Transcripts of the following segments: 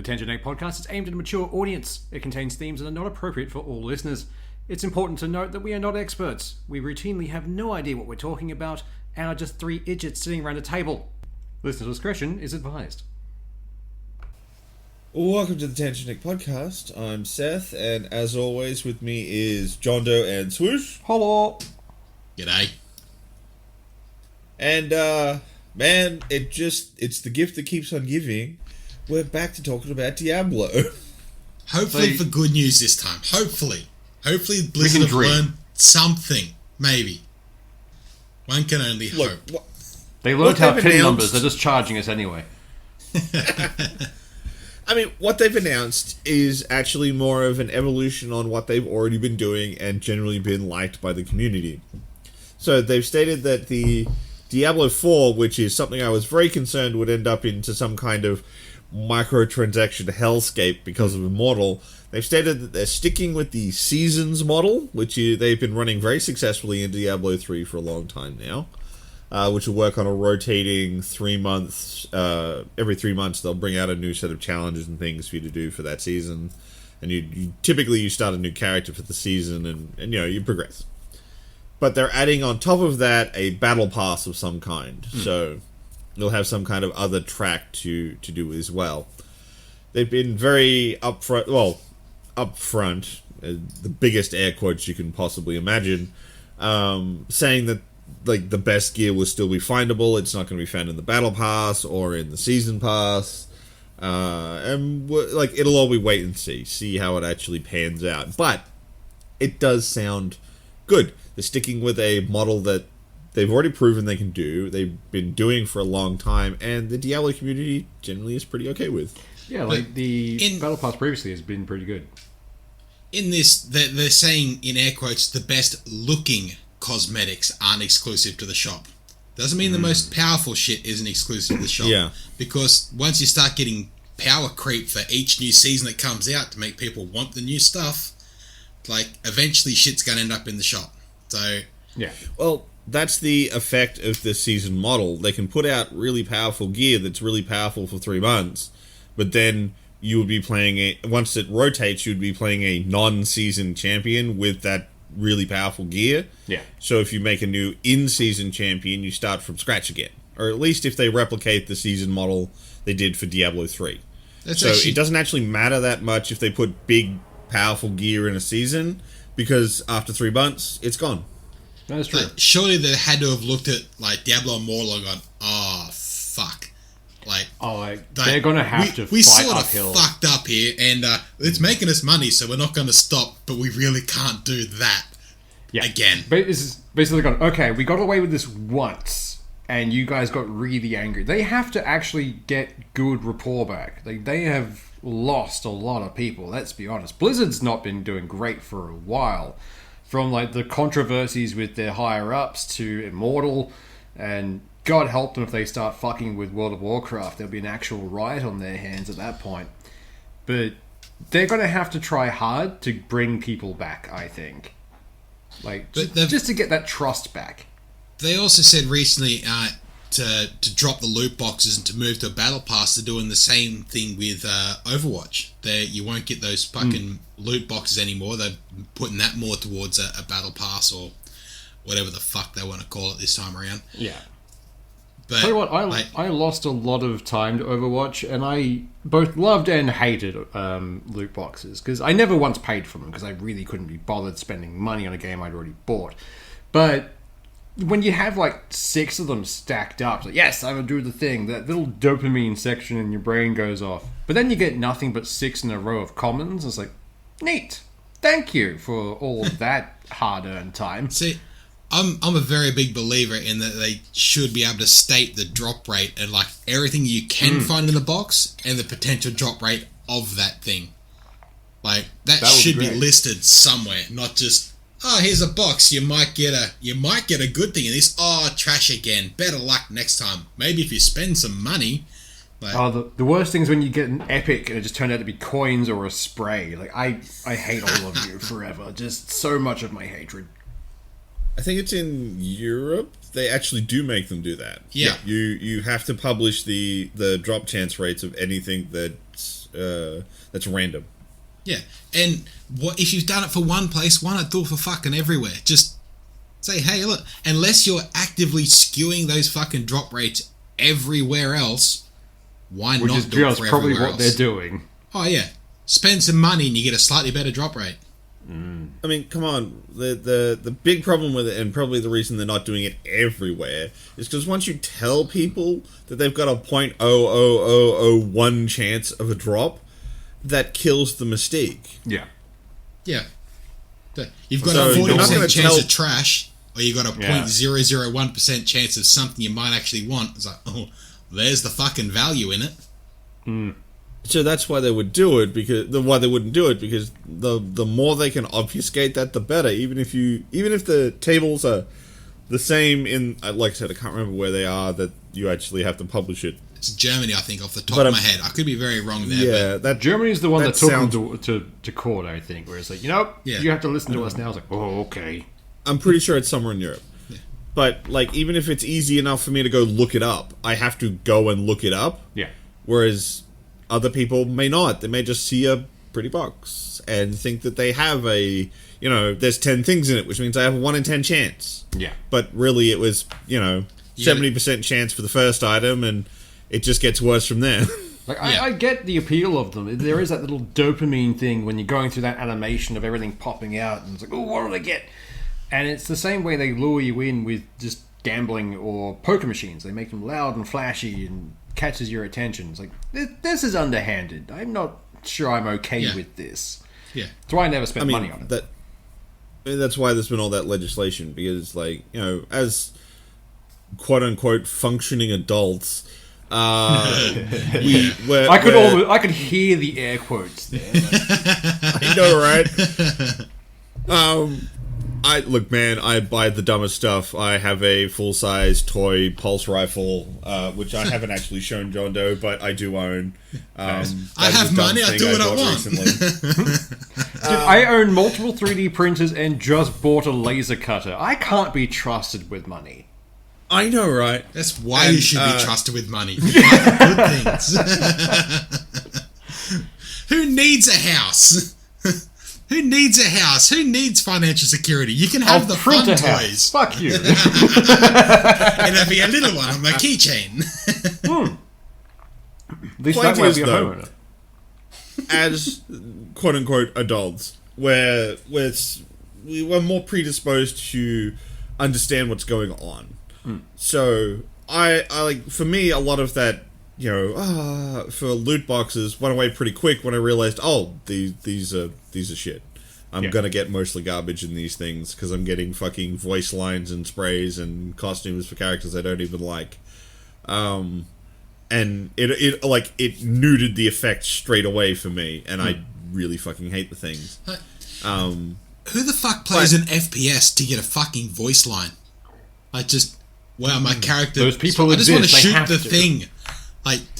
The Tangent Egg podcast is aimed at a mature audience. It contains themes that are not appropriate for all listeners. It's important to note that we are not experts. We routinely have no idea what we're talking about and are just three idiots sitting around a table. Listener discretion is advised. Welcome to the Tangent Egg podcast. I'm Seth, and as always, with me is John Doe and Swoosh. Hello. G'day. And, man, it's the gift that keeps on giving. We're back to talking about Diablo. Hopefully for good news this time. Hopefully Blizzard have learned something. Maybe. One can only hope. They learned our pin numbers. They're just charging us anyway. I mean, what they've announced is actually more of an evolution on what they've already been doing and generally been liked by the community. So they've stated that the Diablo 4, which is something I was very concerned would end up into some kind of microtransaction hellscape because of Immortal, they've stated that they're sticking with the Seasons model, which they've been running very successfully in Diablo 3 for a long time now, which will work on a rotating 3 months. Every 3 months they'll bring out a new set of challenges and things for you to do for that season, and you typically start a new character for the season, and you progress. But they're adding on top of that a battle pass of some kind, so you'll have some kind of other track to do as well. They've been very upfront, the biggest air quotes you can possibly imagine, saying that like the best gear will still be findable. It's not going to be found in the battle pass or in the season pass, and it'll all be wait and see how it actually pans out. But it does sound good. They're sticking with a model that they've already proven they can do. They've been doing for a long time, and the Diablo community generally is pretty okay with. Yeah, like the Battle Pass previously has been pretty good. In this, they're saying, in air quotes, the best looking cosmetics aren't exclusive to the shop. Doesn't mean the most powerful shit isn't exclusive to the shop. Yeah. Because once you start getting power creep for each new season that comes out to make people want the new stuff, eventually shit's going to end up in the shop. So, yeah. Well, that's the effect of the season model. They can put out really powerful gear that's really powerful for 3 months, but then you would be playing once it rotates, you'd be playing a non-season champion with that really powerful gear. Yeah. So if you make a new in-season champion, you start from scratch again. Or at least if they replicate the season model they did for Diablo 3. It doesn't actually matter that much if they put big, powerful gear in a season, because after 3 months, it's gone. That is true. Surely they had to have looked at Diablo and Mortal and gone, oh, fuck. They're going to have to we fight sort uphill. of fucked up here, and it's making us money, so we're not going to stop, but we really can't do that again. But this is basically gone, okay, we got away with this once, and you guys got really angry. They have to actually get good rapport back. They have lost a lot of people, let's be honest. Blizzard's not been doing great for a while. From the controversies with their higher-ups to Immortal, and God help them if they start fucking with World of Warcraft. There'll be an actual riot on their hands at that point. But they're going to have to try hard to bring people back, I think. Just to get that trust back. They also said recently to drop the loot boxes and to move to a battle pass. They're doing the same thing with Overwatch. You won't get those fucking loot boxes anymore. They're putting that more towards a battle pass or whatever the fuck they want to call it this time around. Yeah. But tell you what, I lost a lot of time to Overwatch, and I both loved and hated loot boxes, because I never once paid for them, because I really couldn't be bothered spending money on a game I'd already bought. But when you have 6 of them stacked up, yes, I'm going to do the thing, that little dopamine section in your brain goes off. But then you get nothing but 6 in a row of commons. It's neat. Thank you for all of that hard-earned time. See, I'm a very big believer in that they should be able to state the drop rate and everything you can find in the box and the potential drop rate of that thing. That should be listed somewhere, not just, oh, here's a box, you might get a good thing in this. Oh, trash again. Better luck next time. Maybe if you spend some money. The worst thing is when you get an epic and it just turned out to be coins or a spray. I hate all of you forever. Just so much of my hatred. I think it's in Europe. They actually do make them do that. Yeah. You have to publish the drop chance rates of anything that's random. Yeah, and what if you've done it for one place? Why not do it for fucking everywhere? Just say, hey, look, unless you're actively skewing those fucking drop rates everywhere else, why Which not is do it just for probably everywhere what else? they're doing. Oh yeah, spend some money and you get a slightly better drop rate. I mean, come on. The big problem with it, and probably the reason they're not doing it everywhere, is because once you tell people that they've got a 0.00001 chance of a drop, that kills the mystique. Yeah. Yeah, you've got So a you're not 40% gonna chance tell- of trash, or you got a 0.001% chance of something you might actually want. It's like, oh, there's the fucking value in it. So that's why they would do it, because why they wouldn't do it, because the more they can obfuscate that, the better. Even if the tables are the same in, like I said, I can't remember where they are that you actually have to publish it. It's Germany, I think, off the top But of my head. I could be very wrong there. Yeah, But that Germany's the one that that took sounds- them to court, I think, where it's like, you have to listen to us now. It's like, oh, okay. I'm pretty sure it's somewhere in Europe. Yeah. But like, even if it's easy enough for me to go look it up, I have to go and look it up. Yeah. Whereas other people may not. They may just see a pretty box and think that they have there's 10 things in it, which means I have a 1 in 10 chance. Yeah. But really, it was 70% chance for the first item, and it just gets worse from there. Like, Yeah. I get the appeal of them. There is that little dopamine thing when you're going through that animation of everything popping out, and it's like, oh, what do I get? And it's the same way they lure you in with just gambling or poker machines. They make them loud and flashy and catches your attention. It's like, this is underhanded. I'm not sure I'm okay with this. yeah. That's why I never spent money on it. That's why there's been all that legislation, because, like, as quote-unquote functioning adults, I could hear the air quotes there. I know, right? I buy the dumbest stuff. I have a full-size toy pulse rifle, which I haven't actually shown John Doe, but I do own. I have money, I do what I want. Dude, I own multiple 3D printers and just bought a laser cutter. I can't be trusted with money. I know, right? That's why you should be trusted with money. You buy good things. Who needs a house? Who needs a house? Who needs financial security? You can have the fun toys. Fuck you. And it'll be a little one on my keychain. At least Point that way is, be a though, homeowner. As quote-unquote adults, we're more predisposed to understand what's going on. So I like, for me, a lot of that, for loot boxes went away pretty quick when I realized, these are shit. I'm gonna get mostly garbage in these things because I'm getting fucking voice lines and sprays and costumes for characters I don't even like. And it neutered the effect straight away for me, and I really fucking hate the things. Who the fuck plays an FPS to get a fucking voice line? My character. Those people I just want to exist, they shoot have the to. thing.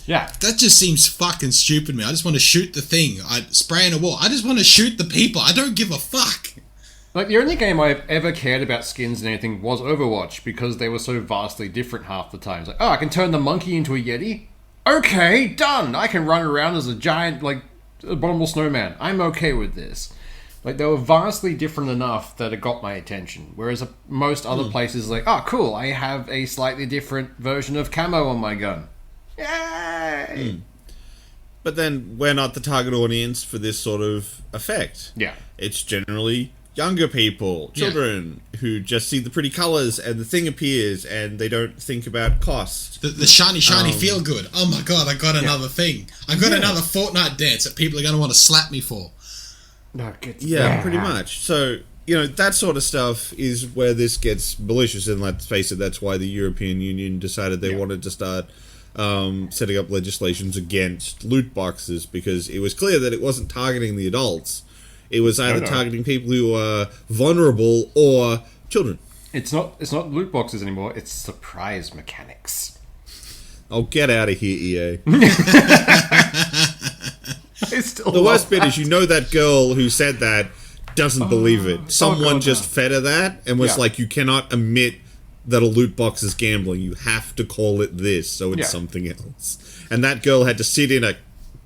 That just seems fucking stupid to me. I just want to shoot the thing. I spray in a wall. I just want to shoot the people. I don't give a fuck. Like, the only game I've ever cared about skins and anything was Overwatch, because they were so vastly different half the time. It's like, I can turn the monkey into a Yeti? Okay, done! I can run around as a giant, abominable snowman. I'm okay with this. Like, they were vastly different enough that it got my attention. Whereas most other places, cool, I have a slightly different version of camo on my gun. Yay! But then we're not the target audience for this sort of effect. Yeah. It's generally younger people, children, who just see the pretty colours and the thing appears and they don't think about cost. The shiny feel good. Oh my god, I got another thing. I got another Fortnite dance that people are going to want to slap me for. No, Pretty much. So, that sort of stuff is where this gets malicious, and let's face it, that's why the European Union decided they wanted to start setting up legislations against loot boxes, because it was clear that it wasn't targeting the adults. It was either targeting people who are vulnerable or children. It's not loot boxes anymore, it's surprise mechanics. Oh, get out of here, EA. I still The worst love bit that. is, that girl who said that doesn't believe it. Someone God, just no. fed her that and was Yeah. like, you cannot admit that a loot box is gambling. You have to call it this, so it's Yeah. something else. And that girl had to sit in a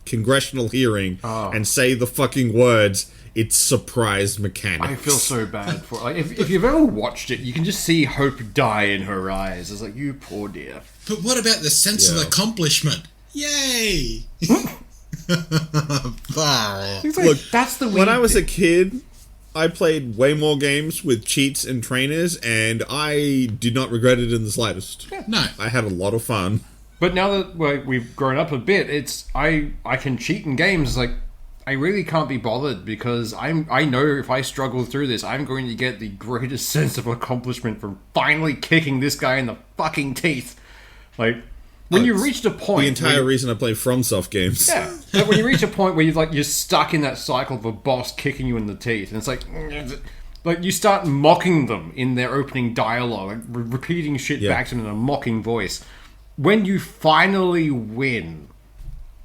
congressional hearing and say the fucking words, it's surprise mechanics. I feel so bad for like if you've ever watched it, you can just see hope die in her eyes. It's like, you poor dear. But what about the sense of accomplishment? Yay! Bah. It's like, Look, that's the when I was a thing. kid, I played way more games with cheats and trainers, and I did not regret it in the slightest. No. I had a lot of fun. But now that we've grown up a bit, it's I can cheat in games. Like, I really can't be bothered because I know if I struggle through this, I'm going to get the greatest sense of accomplishment from finally kicking this guy in the fucking teeth. Like, when you reach the point, The entire where reason I play FromSoft games. yeah, like when you reach a point where you're stuck in that cycle of a boss kicking you in the teeth, and it's like you start mocking them in their opening dialogue, like repeating shit back to them in a mocking voice. When you finally win,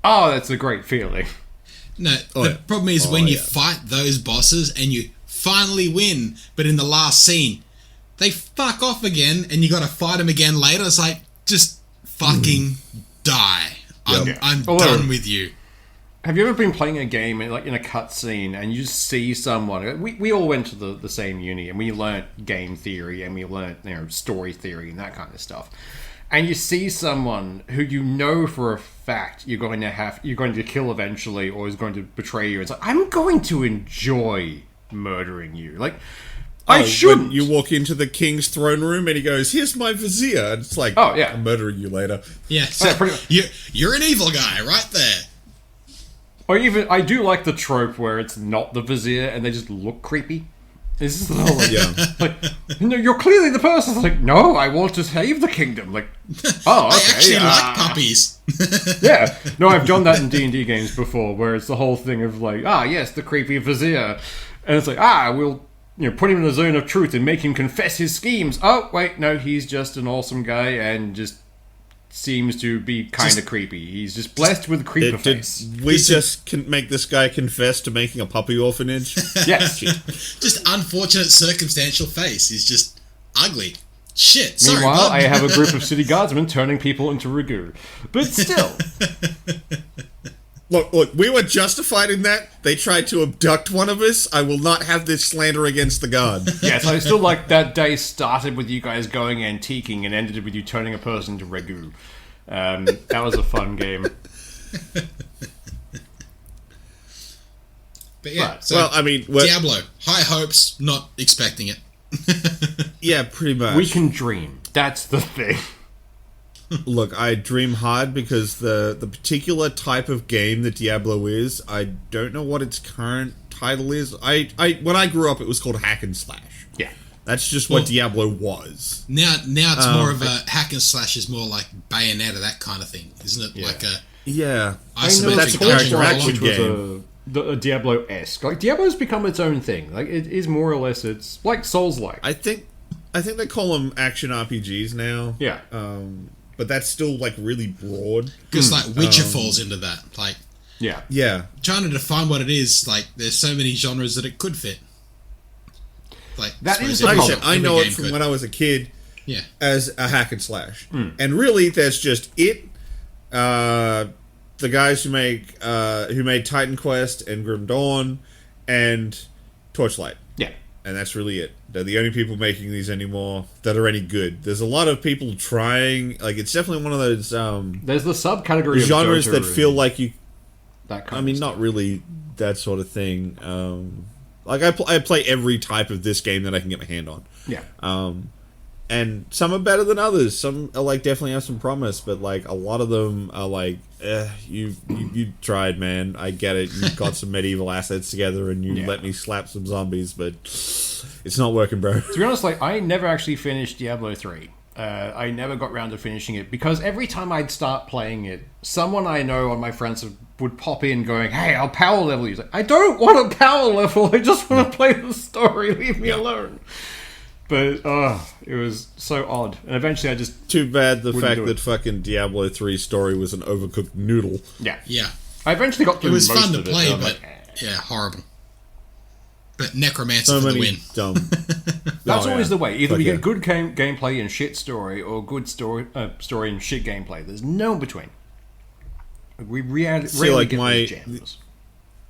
oh, that's a great feeling. No, the problem is when you fight those bosses and you finally win, but in the last scene, they fuck off again and you gotta fight them again later. It's like, just fucking die. I'm done with you. Have you ever been playing a game like in a cutscene and you just see someone? We all went to the same uni and we learnt game theory and we learnt story theory and that kind of stuff. And you see someone who you know for a fact you're going to kill eventually or is going to betray you. It's like, I'm going to enjoy murdering you. Like, I shouldn't. When you walk into the king's throne room and he goes, here's my vizier. And it's like, Oh, yeah. I'm murdering you later. Yeah, so pretty much. you're an evil guy right there. Or even, I do like the trope where it's not the vizier and they just look creepy. This is the whole, like, no, you're clearly the person. It's like, no, I want to save the kingdom. Like, oh, okay. I actually like puppies. Yeah. No, I've done that in D&D games before, where it's the whole thing of like, yes, the creepy vizier. And it's like, we'll put him in a zone of truth and make him confess his schemes. Oh, wait, no, he's just an awesome guy and just seems to be kind of creepy. He's just blessed with creeper face. Did we make this guy confess to making a puppy orphanage? Yes. Just unfortunate circumstantial face. He's just ugly. Shit, sorry, Meanwhile, bud. I have a group of city guardsmen turning people into ragu. But still. Look, we were justified in that. They tried to abduct one of us. I will not have this slander against the guard. Yes, I still like that day started with you guys going antiquing and ended with you turning a person into ragu. That was a fun game. But yeah, But- so Well, I mean, Diablo, high hopes, not expecting it. yeah, pretty much. We can dream. That's the thing. Look, I dream hard because the particular type of game that Diablo is, I don't know what its current title is. When I grew up, it was called hack and slash. Yeah. That's just what Diablo was. Now it's more of a hack and slash is more like Bayonetta, that kind of thing, isn't it? Like a Yeah, isometric that's a action character roll. action which was game. a Diablo-esque. Like, Diablo's become its own thing. Like, it is more or less, it's like Souls-like. I think they call them action RPGs now. Yeah. But that's still like really broad. Because like Witcher falls into that. Like Yeah. Yeah. trying to define what it is, like there's so many genres that it could fit. Like That is suppose the Like I every- said, I every know it game from could. when I was a kid Yeah. as a hack and slash. And really, there's just it. The guys who made Titan Quest and Grim Dawn and Torchlight. Yeah. And that's really it. They're the only people making these anymore that are any good. There's a lot of people trying. Like, it's definitely one of those There's the subcategory of genres Dota that feel and like you. that kind I of mean, stuff. not really that sort of thing. Like, I play every type of this game that I can get my hand on. Yeah. And some are better than others. Some are like definitely have some promise, but like a lot of them are like, you tried, man. I get it. You got some medieval assets together, and you let me slap some zombies, but it's not working, bro. To be honest, like, I never actually finished Diablo 3. I never got around to finishing it because every time I'd start playing it, someone I know on my friends would pop in going, hey, I'll power level you. Like, I don't want a power level. I just want to play the story. Leave me alone. But, it was so odd. And eventually I just... Too bad the fact do that it. fucking Diablo 3's story was an overcooked noodle. Yeah. Yeah. I eventually got through It was most fun to of it, play, I'm but like, yeah, horrible. But Necromancer So for the many win. dumb. That's Oh, always yeah. the way. Either Fuck we yeah. get good gameplay and shit story, or good story and shit gameplay. There's no in between. We rarely like, get my- these gems.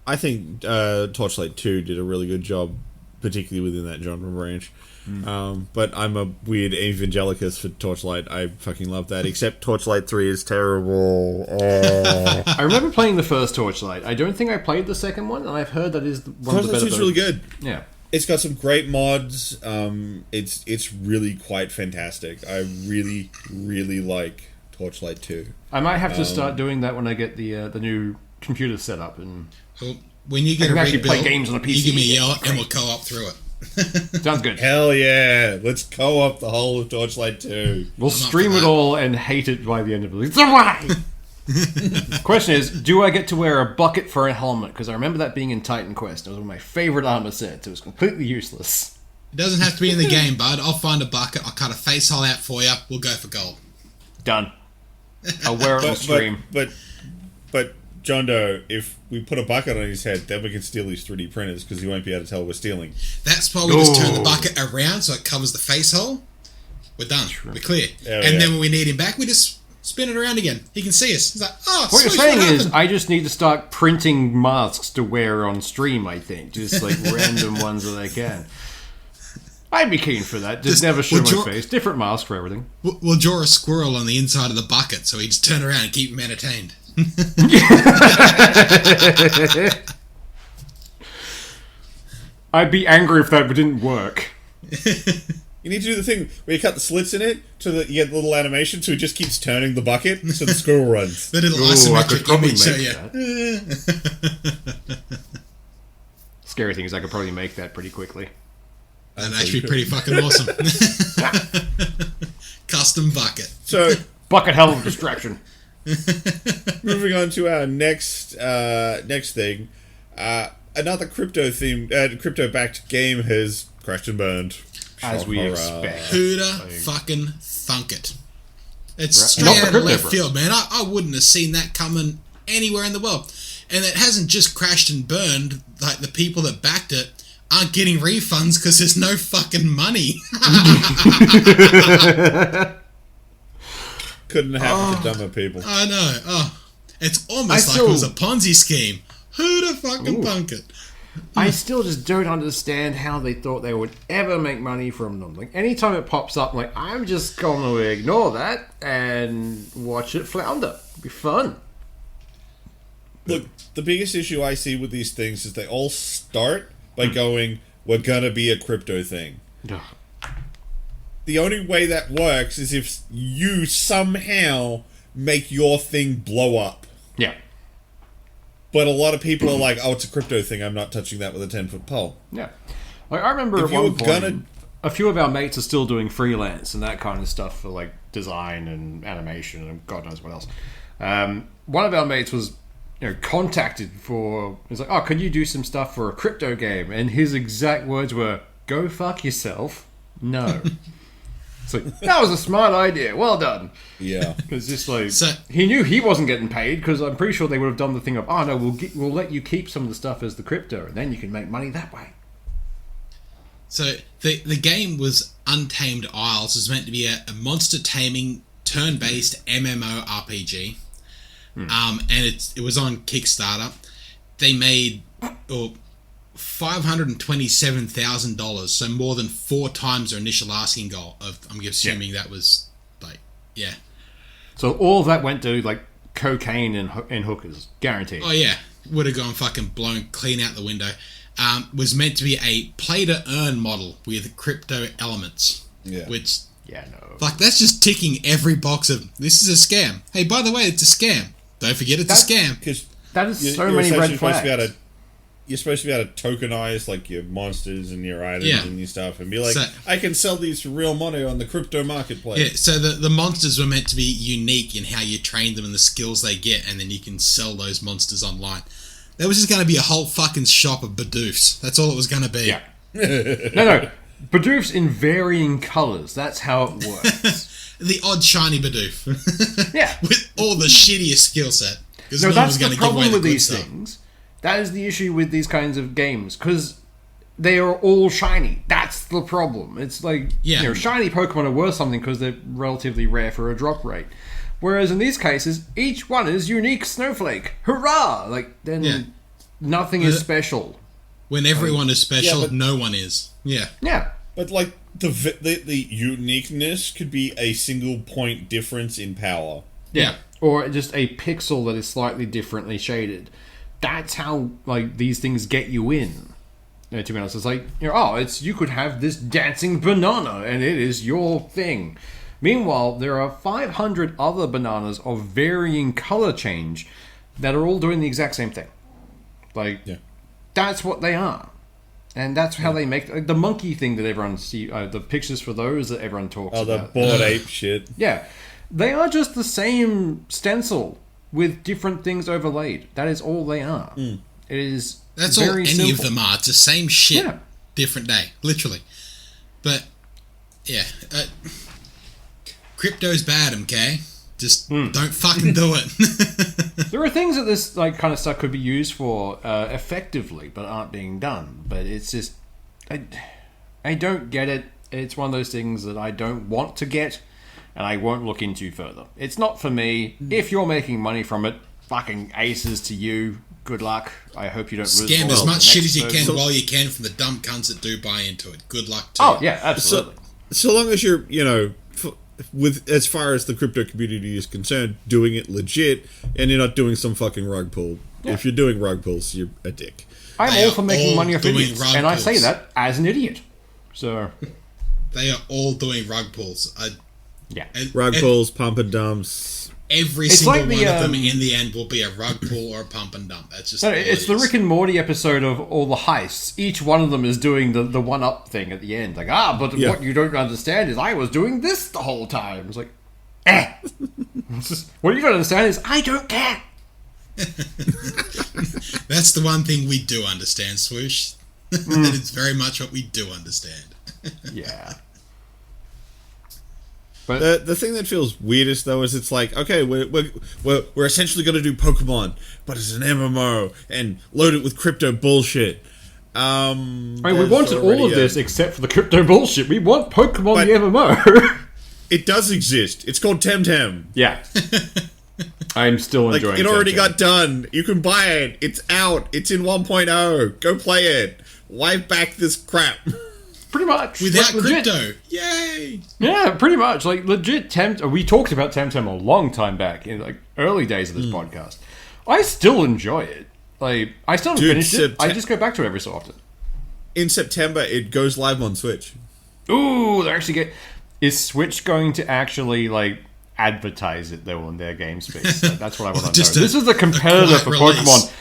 I think Torchlight 2 did a really good job, particularly within that genre branch. But I'm a weird evangelicus for Torchlight. I fucking love that. Except Torchlight 3 is terrible. Oh. I remember playing the first Torchlight. I don't think I played the second one, and I've heard that is one of the Torchlight better 2 is really versions. good. Yeah. It's got some great mods. It's really quite fantastic. I really, really like Torchlight 2. I might have to start doing that when I get the new computer set up. And Well, when you I get can a actually play rebuild, games on a PC. you give me a yell Great. and we'll co-op through it. Sounds good. Hell yeah! Let's co-op the whole of Torchlight 2. We'll I'm up stream for it that. all and hate it by the end of it. It's a lie! Question is, do I get to wear a bucket for a helmet? Because I remember that being in Titan Quest. It was one of my favorite armor sets. It was completely useless. It doesn't have to be in the game, bud. I'll find a bucket. I'll cut a face hole out for you. We'll go for gold. Done. I'll wear it on stream. But John Doe, if we put a bucket on his head, then we can steal his 3D printers because he won't be able to tell we're stealing. That's why we just turn the Ooh. bucket around so it covers the face hole. We're done. We're clear. Oh, and yeah. then when we need him back, we just spin it around again. He can see us. He's like, oh, What you're sweet, saying is, happened? I just need to start printing masks to wear on stream, I think. Just like random ones that I can. I'd be keen for that. Just never show my face. Different mask for everything. We'll draw a squirrel on the inside of the bucket so he just turn around and keep him entertained. I'd be angry if that didn't work. You need to do the thing where you cut the slits in it so that you get the little animation so it just keeps turning the bucket so the squirrel runs. The little Ooh, I could isometric probably image so make yeah. that. Scary thing is I could probably make that pretty quickly. That'd actually be pretty fucking awesome. Custom bucket. So, Bucket hell of a distraction. moving on to our next thing. Another crypto-backed game has crashed and burned. As we Horror. expect. Who'da fucking thunk it? It's straight Not the out of crypto left bro. field, man. I wouldn't have seen that coming anywhere in the world. And it hasn't just crashed and burned. Like, the people that backed it aren't getting refunds because there's no fucking money. Couldn't happen to dumber people. I know. Oh, it's almost I like it was a still- Ponzi scheme. Who'da fucking thunk it? I still just don't understand how they thought they would ever make money from them. Like, anytime it pops up, I'm like, I'm just going to ignore that and watch it flounder. It'll be fun. Look, the biggest issue I see with these things is they all start by going, we're gonna be a crypto thing. Ugh. The only way that works is if you somehow make your thing blow up. Yeah. But a lot of people are like, oh, it's a crypto thing, I'm not touching that with a 10-foot pole. Yeah. Like, I remember If at you one were point, gonna- a few of our mates are still doing freelance and that kind of stuff for, like, design and animation and God knows what else. One of our mates was, contacted for... He's like, oh, can you do some stuff for a crypto game? And his exact words were, go fuck yourself. No. It's like, that was a smart idea. Well done. Yeah. It's just like... So- he knew he wasn't getting paid because I'm pretty sure they would have done the thing of, oh, no, we'll let you keep some of the stuff as the crypto and then you can make money that way. So the game was Untamed Isles. It was meant to be a monster taming turn-based MMORPG. And it was on Kickstarter. They made $527,000, so more than 4 times their initial asking goal. I'm assuming that was yeah. So all of that went to like cocaine and hookers, guaranteed. Oh yeah, would have gone fucking blown clean out the window. Was meant to be a play-to-earn model with crypto elements. Yeah. Which, Yeah, no. that's just ticking every box of, this is a scam. Hey, by the way, it's a scam. Don't forget it's a scam. Because That is so many red flags. you're supposed to be able to tokenize like your monsters and your items Yeah. and your stuff and be like, So- I can sell these for real money on the crypto marketplace. Yeah, so the monsters were meant to be unique in how you train them and the skills they get, and then you can sell those monsters online. There was just going to be a whole fucking shop of Badoofs. That's all it was going to be. Yeah. No. Badoofs in varying colours. That's how it works. The odd shiny Badoof. Yeah. With all the shittiest skill set. Because No, no that's one's the going to give away problem the with good these stuff. things. That is the issue with these kinds of games. Because they are all shiny. That's the problem. It's like, Yeah. shiny Pokemon are worth something because they're relatively rare for a drop rate. Whereas in these cases, each one is unique snowflake. Hurrah! Like, then nothing is special. When everyone is special, but- no one is. Yeah. Yeah. But like the uniqueness could be a single point difference in power. Yeah. Or just a pixel that is slightly differently shaded. That's how, like, these things get you in. To be honest, it's like, you could have this dancing banana, and it is your thing. Meanwhile, there are 500 other bananas of varying color change that are all doing the exact same thing. Like, that's what they are. And that's how they make... Like, the monkey thing that everyone sees... the pictures for those that everyone talks Oh, the about. Bored Ape shit. Yeah. They are just the same stencil with different things overlaid. That is all they are. It is That's all very any simple. of them are. It's the same shit, Yeah. different day, literally. But yeah, crypto's bad, okay? Just don't fucking do it. There are things that this kind of stuff could be used for effectively, but aren't being done. But it's just, I don't get it. It's one of those things that I don't want to get, and I won't look into further. It's not for me. If you're making money from it, fucking aces to you. Good luck. I hope you don't lose. Scam as all much the shit next as you can person. while you can from the dumb cunts that do buy into it. Good luck to Oh you. yeah, absolutely. So long as you're, with as far as the crypto community is concerned, doing it legit, and you're not doing some fucking rug pull. Yeah. If you're doing rug pulls, you're a dick. I'm They all are for making all money off doing idiots, rug and I say pulls. that as an idiot. So They are all doing rug pulls. yeah. Rug pulls, pump and dumps. Every It's single like one the, of them in the end will be a rug pull or a pump and dump. That's just No, all it's it the is. Rick and Morty episode of all the heists. Each one of them is doing the one-up thing at the end. Like, but Yeah. what you don't understand is I was doing this the whole time. It's like, It's just, what you don't understand is I don't care. That's the one thing we do understand, Swoosh. That is very much what we do understand. Yeah. But The thing that feels weirdest though is it's like, okay, we're essentially going to do Pokemon, but it's an MMO and load it with crypto bullshit. I mean, we wanted all of this except for the crypto bullshit. We want Pokemon But- the MMO. It does exist. It's called Temtem. Yeah. I'm still Like, enjoying it already Temtem. got done. You can buy it. It's out. It's in 1.0. Go play it. Why back this crap? Pretty much. Without Like, legit. crypto. Yay! Yeah, pretty much. Like, legit Temtem. We talked about Temtem a long time back, in, like, early days of this podcast. I still enjoy it. Like, I still haven't Dude, finished it. I just go back to it every so often. In September, it goes live on Switch. Ooh, they're actually get. Is Switch going to actually like advertise it though on their game space? Like, that's what I want to know. Just This is a competitor quiet for release. Pokemon.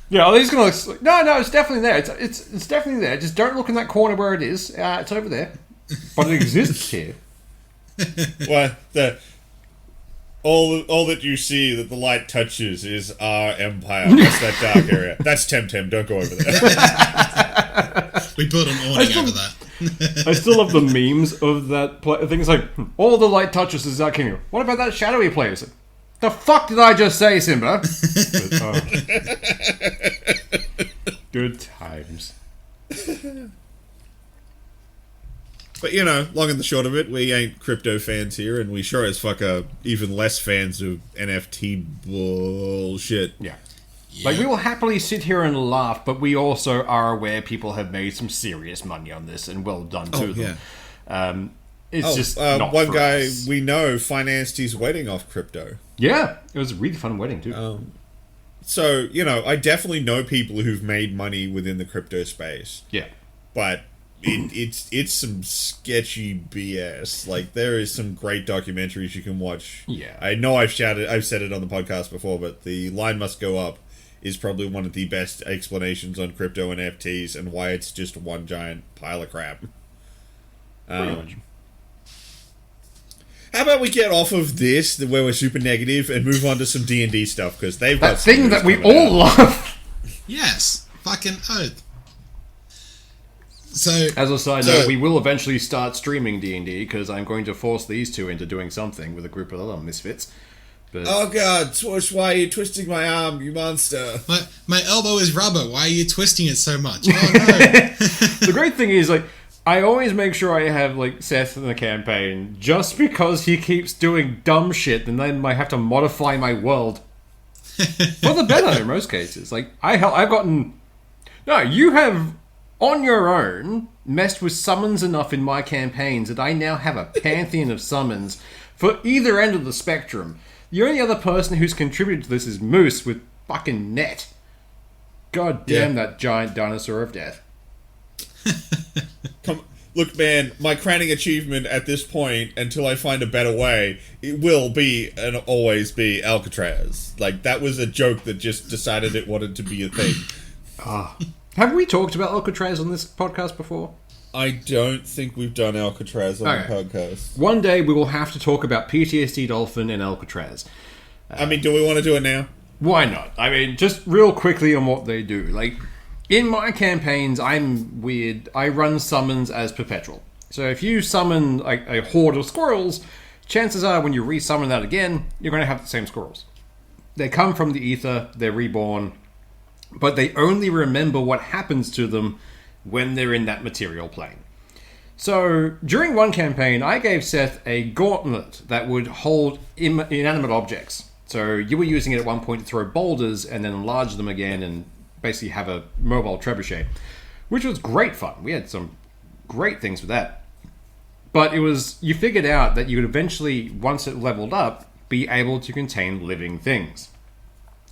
Yeah, are they just gonna? Like, no, it's definitely there. It's definitely there. Just don't look in that corner where it is. It's over there, but it exists here. Well, all that you see that the light touches is our empire. That's that dark area. That's Temtem. Don't go over there. We built an awning over that. I still love the memes of that thing. It's like all the light touches is that king. What about that shadowy place? Like, the fuck did I just say, Simba? But, good times. But long and the short of it, we ain't crypto fans here, and we sure as fuck are even less fans of NFT bullshit. Yeah. Like, we will happily sit here and laugh, but we also are aware people have made some serious money on this, and well done to them. It's just not one for guy us. we know financed his wedding off crypto. Yeah, it was a really fun wedding, too. So, I definitely know people who've made money within the crypto space. Yeah. But it's some sketchy BS. Like, there is some great documentaries you can watch. Yeah. I know I've said it on the podcast before, but The Line Must Go Up is probably one of the best explanations on crypto NFTs and why it's just one giant pile of crap. Pretty much. How about we get off of this, where we're super negative, and move on to some D&D stuff, because they've got That thing some that we news coming all out. love. Yes. Fucking oath. So, As a side note, we will eventually start streaming D&D, because I'm going to force these two into doing something with a group of other misfits. But Oh god, Swoosh, why are you twisting my arm, you monster? My elbow is rubber. Why are you twisting it so much? Oh no! the great thing is, like, I always make sure I have, like, Seth in the campaign, just because he keeps doing dumb shit, and then I have to modify my world. For the better, in most cases. Like, I've gotten... No, you have, on your own, messed with summons enough in my campaigns that I now have a pantheon of summons for either end of the spectrum. The only other person who's contributed to this is Moose with fucking Net. God damn that giant dinosaur of death. Look, man, my crowning achievement at this point, until I find a better way, it will be and always be Alcatraz. Like, that was a joke that just decided it wanted to be a thing. Have we talked about Alcatraz on this podcast before? I don't think we've done Alcatraz on the podcast. One day we will have to talk about PTSD Dolphin and Alcatraz. I mean, do we want to do it now? Why not? I mean, just real quickly on what they do. Like, in my campaigns, I'm weird. I run summons as perpetual. So if you summon like a horde of squirrels, chances are when you resummon that again, you're going to have the same squirrels. They come from the ether, they're reborn, but they only remember what happens to them when they're in that material plane. So during one campaign, I gave Seth a gauntlet that would hold inanimate objects. So you were using it at one point to throw boulders and then enlarge them again and basically have a mobile trebuchet, which was great fun. We had some great things with that. But you figured out that you would eventually, once it leveled up, be able to contain living things.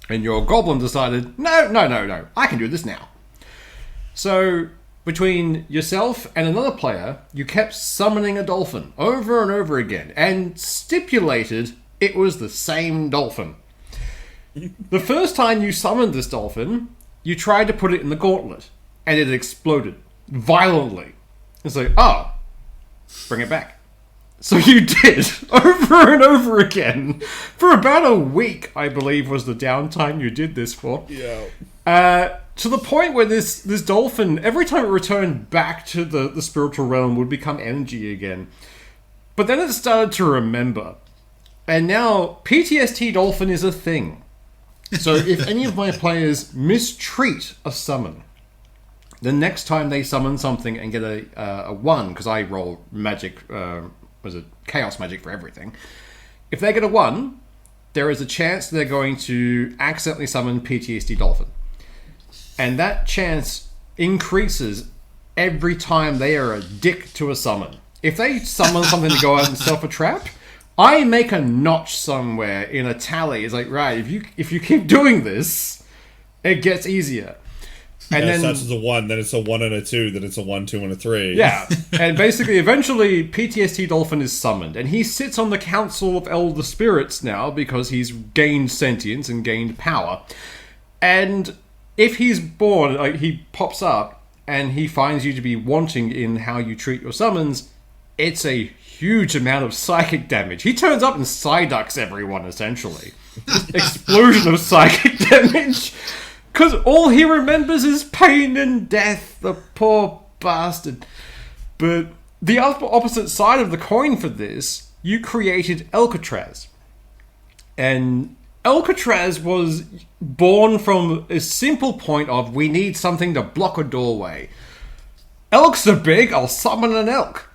And your goblin decided, no, I can do this now. So between yourself and another player, you kept summoning a dolphin over and over again and stipulated it was the same dolphin. The first time you summoned this dolphin, you tried to put it in the gauntlet, and it exploded violently. It's like, bring it back. So you did, over and over again. For about a week, I believe, was the downtime you did this for. Yeah. To the point where this dolphin, every time it returned back to the spiritual realm, would become energy again. But then it started to remember. And now, PTSD Dolphin is a thing. So if any of my players mistreat a summon, the next time they summon something and get a 1, because I roll magic, chaos magic for everything. If they get a 1, there is a chance they're going to accidentally summon PTSD Dolphin. And that chance increases every time they are a dick to a summon. If they summon something to go out and self a trap, I make a notch somewhere in a tally. It's like, right, if you keep doing this, it gets easier. And then starts as a 1, then it's a 1 and a 2, then it's a 1, 2, and a 3. Yeah, and basically, eventually, PTSD Dolphin is summoned, and he sits on the Council of Elder Spirits now because he's gained sentience and gained power. And if he's born, like, he pops up and he finds you to be wanting in how you treat your summons, it's a huge amount of psychic damage. He turns up and psyducks everyone, essentially. Explosion of psychic damage. Because all he remembers is pain and death, the poor bastard. But the opposite side of the coin for this, you created Alcatraz. And Alcatraz was born from a simple point of, we need something to block a doorway. Elks are big, I'll summon an elk.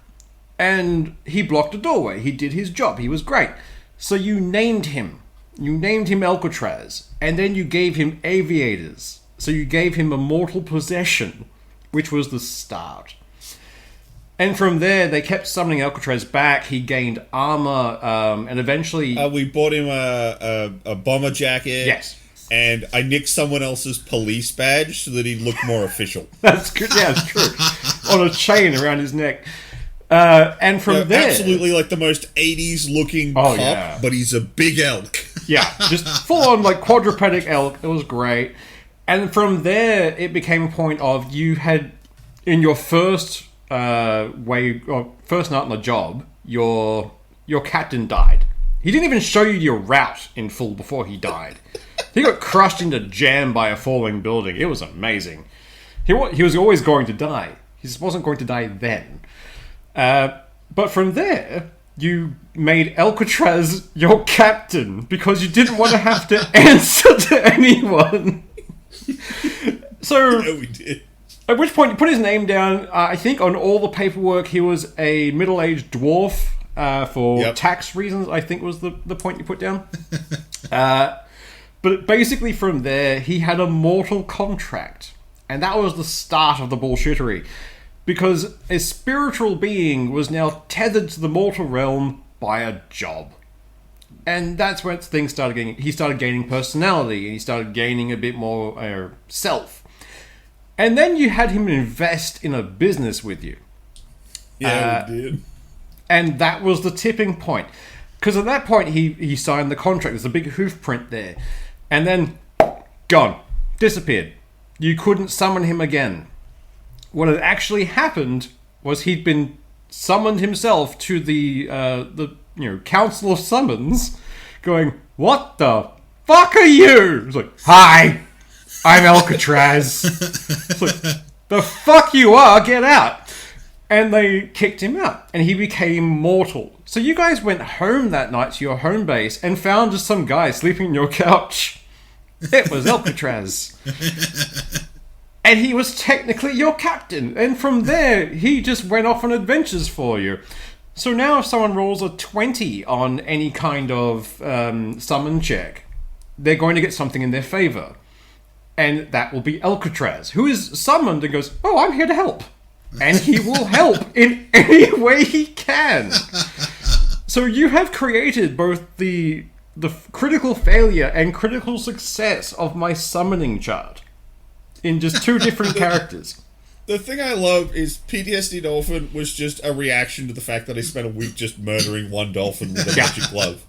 And he blocked a doorway. He did his job. He was great. So you named him. You named him Alcatraz, and then you gave him aviators. So you gave him immortal possession, which was the start. And from there, they kept summoning Alcatraz back. He gained armor, and eventually... we bought him a bomber jacket. Yes. And I nicked someone else's police badge so that he'd look more official. That's good. Yeah, it's true. On a chain around his neck. And from there... Absolutely like the most 80s looking cop, but he's a big elk. Yeah, just full-on like quadrupedic elk. It was great. And from there, it became a point of you had, in your first first night on the job, your captain died. He didn't even show you your route in full before he died. He got crushed into jam by a falling building. It was amazing. He was always going to die. He just wasn't going to die then. But from there, you made Alcatraz your captain because you didn't want to have to answer to anyone. So, Yeah, we did. At which point you put his name down. I think on all the paperwork he was a middle-aged dwarf for tax reasons, I think was the point you put down. But basically from there, he had a mortal contract. And that was the start of the bullshittery. Because a spiritual being was now tethered to the mortal realm by a job. And that's when things started getting... He started gaining personality, and he started gaining a bit more self. And then you had him invest in a business with you. Yeah, we did. And that was the tipping point. Because at that point, he signed the contract. There's a big hoof print there. And then, gone. Disappeared. You couldn't summon him again. What had actually happened was he'd been summoned himself to the Council of Summons, going, "What the fuck are you?" It's like, "Hi, I'm Alcatraz." It's like, "The fuck you are, get out." And they kicked him out, and he became mortal. So you guys went home that night to your home base and found just some guy sleeping on your couch. It was Alcatraz. And he was technically your captain. And from there, he just went off on adventures for you. So now if someone rolls a 20 on any kind of summon check, they're going to get something in their favor. And that will be Alcatraz, who is summoned and goes, "Oh, I'm here to help." And he will help in any way he can. So you have created both the critical failure and critical success of my summoning chart in just two different characters. The thing I love is PTSD Dolphin was just a reaction to the fact that I spent a week just murdering one dolphin with a magic glove.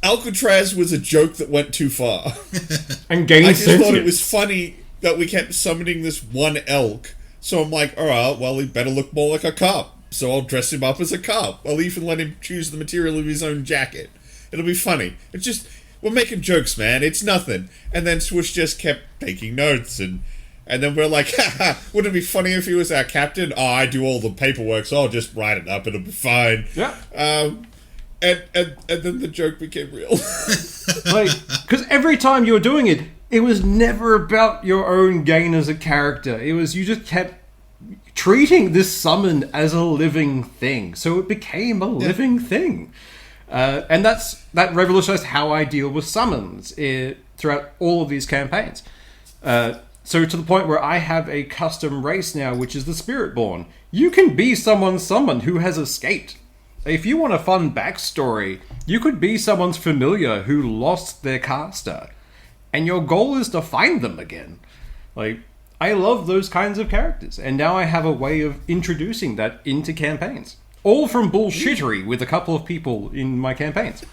Alcatraz was a joke that went too far. And gained I just sentience. thought it was funny that we kept summoning this one elk. So I'm like, alright, well, he better look more like a cop. So I'll dress him up as a cop. I'll even let him choose the material of his own jacket. It'll be funny. It's just, we're making jokes, man. It's nothing. And then Swoosh just kept taking notes. And then we're like, haha, wouldn't it be funny if he was our captain? Oh, I do all the paperwork, so I'll just write it up. It'll be fine. Yeah. And then the joke became real. Because every time you were doing it, it was never about your own gain as a character. It was, you just kept treating this summon as a living thing. So it became a living thing. And that revolutionized how I deal with summons throughout all of these campaigns. So to the point where I have a custom race now, which is the Spiritborn. You can be someone's summon who has escaped. If you want a fun backstory, you could be someone's familiar who lost their caster. And your goal is to find them again. I love those kinds of characters. And now I have a way of introducing that into campaigns. All from bullshittery with a couple of people in my campaigns.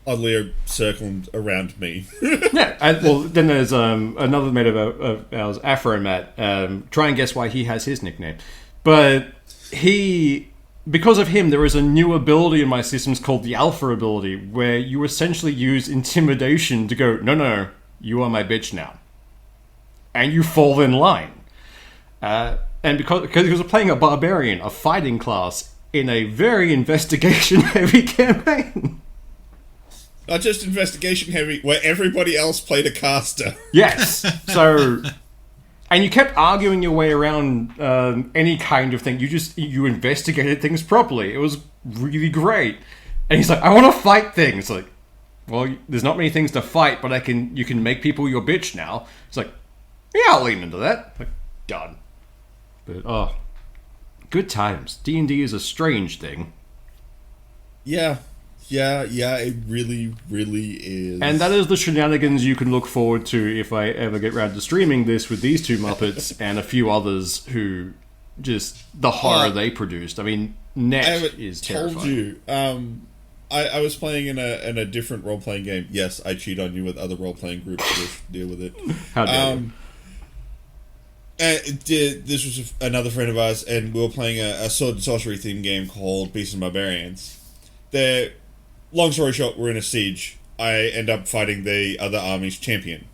Oddly circled around me. Yeah, well, then there's another mate of ours, Afromat. Try and guess why he has his nickname. But because of him, there is a new ability in my systems called the Alpha ability, where you essentially use intimidation to go, no, you are my bitch now. And you fall in line. And because he was playing a barbarian, a fighting class, in a very investigation-heavy campaign. Not just investigation heavy, where everybody else played a caster. Yes. So, and you kept arguing your way around any kind of thing. You investigated things properly. It was really great. And he's like, "I want to fight things." Like, well, there's not many things to fight, but you can make people your bitch now. It's like, yeah, I'll lean into that. Like, done. But good times. D&D is a strange thing. Yeah, it really, really is. And that is the shenanigans you can look forward to if I ever get round to streaming this with these two Muppets and a few others who just the horror they produced. I mean, Net is terrifying. I told you. I was playing in a different role playing game. Yes, I cheat on you with other role playing groups to deal with it. How dare you? This was another friend of ours, and we were playing a sword and sorcery themed game called Beasts and Barbarians. Long story short, we're in a siege. I end up fighting the other army's champion.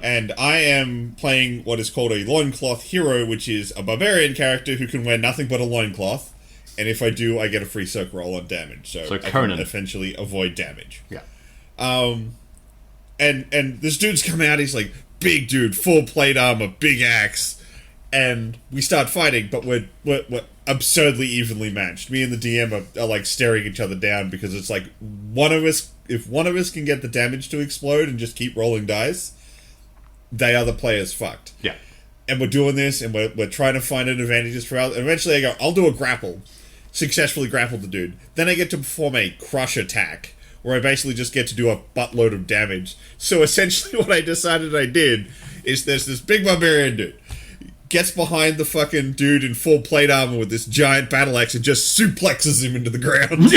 And I am playing what is called a loincloth hero, which is a barbarian character who can wear nothing but a loincloth. and if I do, I get a free soak roll on damage. So I Conan. can essentially avoid damage. Yeah. And this dude's come out, he's like, big dude, full plate armor, big axe. And we start fighting, but we're absurdly evenly matched. Me and the DM are like staring each other down because it's like if one of us can get the damage to explode and just keep rolling dice, the other player's fucked. Yeah. And we're doing this, and we're trying to find an advantages for us. And eventually I go, I'll do a grapple. Successfully grapple the dude. Then I get to perform a crush attack, where I basically just get to do a buttload of damage. So essentially what I decided I did is there's this big barbarian dude. Gets behind the fucking dude in full plate armor with this giant battle axe and just suplexes him into the ground.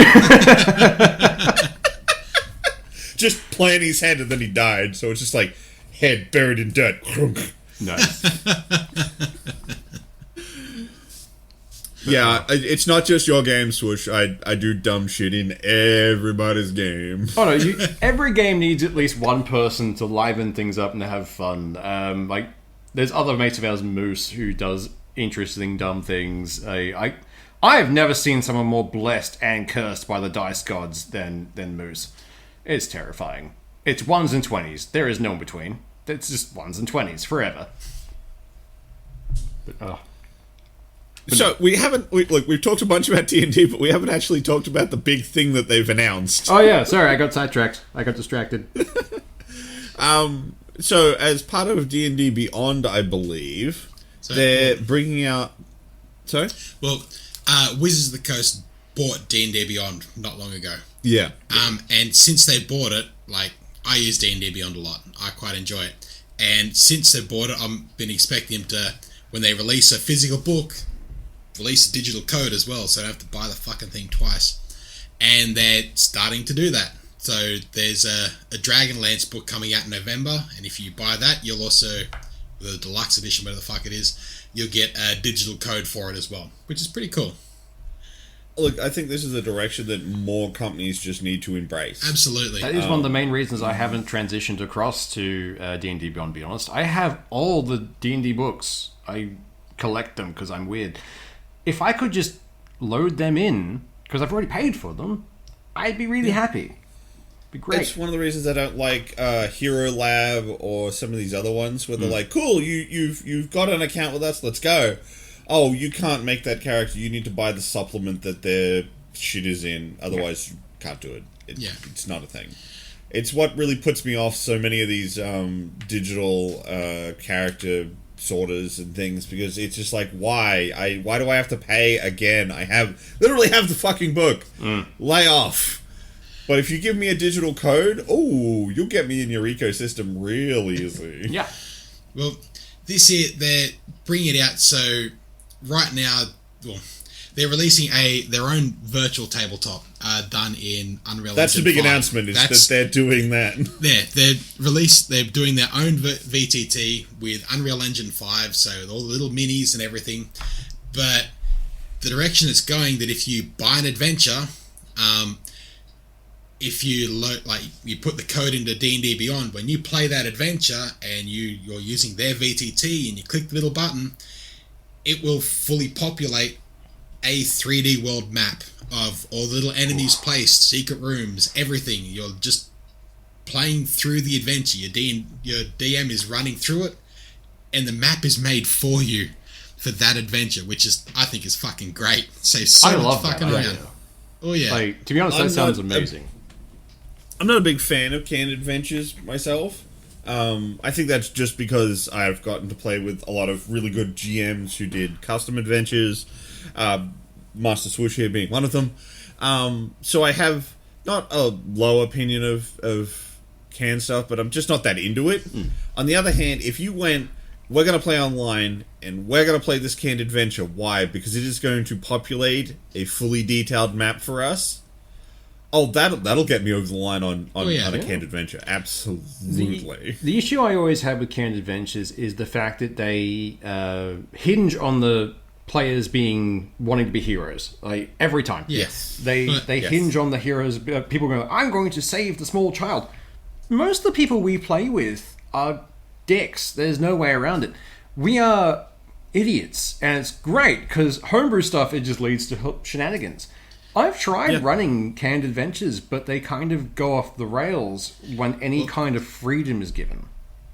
Just plant his head, and then he died. So it's just like, head buried in dirt. Nice. Yeah, it's not just your game, Swoosh. I do dumb shit in everybody's game. Oh no, every game needs at least one person to liven things up and to have fun. Like, there's other mates of ours, Moose, who does interesting dumb things. I have never seen someone more blessed and cursed by the dice gods than Moose. It's terrifying. It's 1s and 20s. There is no in between. It's just 1s and 20s forever. But, so we've talked a bunch about D&D, but we haven't actually talked about the big thing that they've announced. Oh yeah, sorry, I got sidetracked. I got distracted. So as part of D&D Beyond, I believe, they're bringing out... Sorry? Well, Wizards of the Coast bought D&D Beyond not long ago. Yeah. And since they bought it, like, I use D&D Beyond a lot. I quite enjoy it. And since they bought it, I've been expecting them to, when they release a physical book, release a digital code as well, so I don't have to buy the fucking thing twice. And they're starting to do that. So there's a Dragonlance book coming out in November, and if you buy that, you'll also, the deluxe edition, whatever the fuck it is, you'll get a digital code for it as well, which is pretty cool. Look, I think this is a direction that more companies just need to embrace. Absolutely. That is one of the main reasons I haven't transitioned across to D&D Beyond, to be honest. I have all the D&D books. I collect them because I'm weird. If I could just load them in, because I've already paid for them, I'd be really happy. Be great. That's one of the reasons I don't like Hero Lab or some of these other ones where they're like, cool, you've got an account with us, let's go. Oh, you can't make that character, you need to buy the supplement that their shit is in, otherwise you can't do it. It's not a thing. It's what really puts me off so many of these digital character sorters and things, because it's just like, why do I have to pay again? I literally have the fucking book. Lay off. But if you give me a digital code, you'll get me in your ecosystem real easy. Yeah. Well, this year they're bringing it out, so right now, well, they're releasing their own virtual tabletop done in Unreal Engine 5. That's the big announcement, is that they're doing that. They're doing their own VTT with Unreal Engine 5, so all the little minis and everything. But the direction it's going, that if you buy an adventure, if you put the code into D&D Beyond, when you play that adventure and you're using their VTT and you click the little button, it will fully populate a 3D world map of all the little enemies placed, secret rooms, everything. You're just playing through the adventure. Your DM is running through it, and the map is made for you for that adventure, which I think is fucking great. Saves so much fucking around. Oh yeah. Like, to be honest, that sounds amazing. I'm not a big fan of canned adventures myself. I think that's just because I've gotten to play with a lot of really good GMs who did custom adventures, Master Swoosh here being one of them. So I have not a low opinion of canned stuff, but I'm just not that into it. On the other hand, if you went, we're going to play online, and we're going to play this canned adventure, why? Because it is going to populate a fully detailed map for us. Oh, that'll get me over the line on a canned adventure. Absolutely. The issue I always have with canned adventures is the fact that they hinge on the players wanting to be heroes. Like, every time. Yes. They hinge on the heroes. People go, I'm going to save the small child. Most of the people we play with are dicks. There's no way around it. We are idiots, and it's great because homebrew stuff, it just leads to shenanigans. I've tried running canned adventures, but they kind of go off the rails when any kind of freedom is given.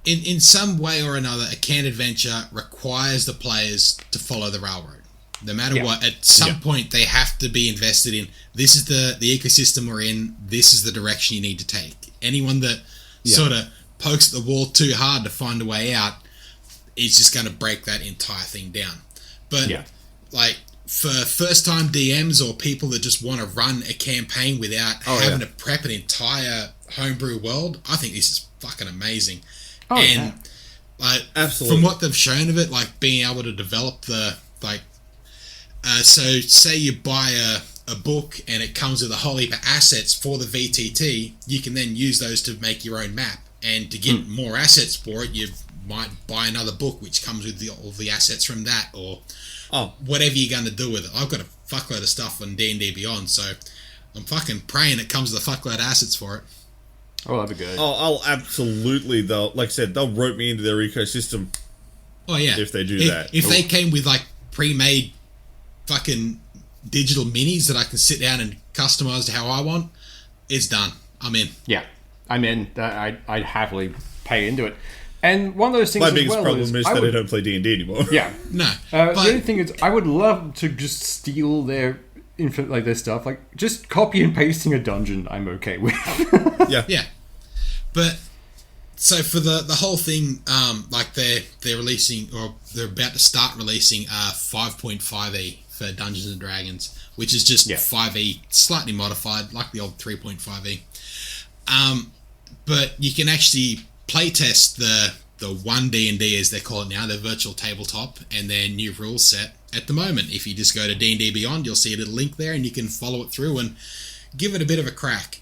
In some way or another, a canned adventure requires the players to follow the railroad. No matter what, at some point they have to be invested in, this is the ecosystem we're in, this is the direction you need to take. Anyone that sort of pokes at the wall too hard to find a way out is just going to break that entire thing down. But like for first-time DMs or people that just want to run a campaign without having to prep an entire homebrew world, I think this is fucking amazing. Like, absolutely, from what they've shown of it, like being able to develop the so say you buy a book and it comes with a whole heap of assets for the VTT, you can then use those to make your own map. And to get more assets for it, you might buy another book which comes with all the assets from that, or whatever you're going to do with it. I've got a fuckload of stuff on D&D Beyond, so I'm fucking praying it comes with a fuckload of assets for it. Oh, that'd be good. Oh, I'll absolutely, like I said, they'll rope me into their ecosystem. Oh, yeah. If they do that. If they came with, like, pre-made fucking digital minis that I can sit down and customize to how I want, it's done. I'm in. Yeah. I'm in. I'd happily pay into it. And one of those things my biggest problem is that I don't play D&D anymore. Yeah. No. The only thing is, I would love to just steal their their stuff. Like, just copy and pasting a dungeon, I'm okay with. Yeah. But so for the whole thing, like they're releasing, or they're about to start releasing 5.5e for Dungeons and Dragons, which is just 5e slightly modified, like the old 3.5e. But you can actually playtest the one D&D, as they call it now, their virtual tabletop, and their new rule set at the moment. If you just go to D&D Beyond, you'll see a little link there, and you can follow it through and give it a bit of a crack.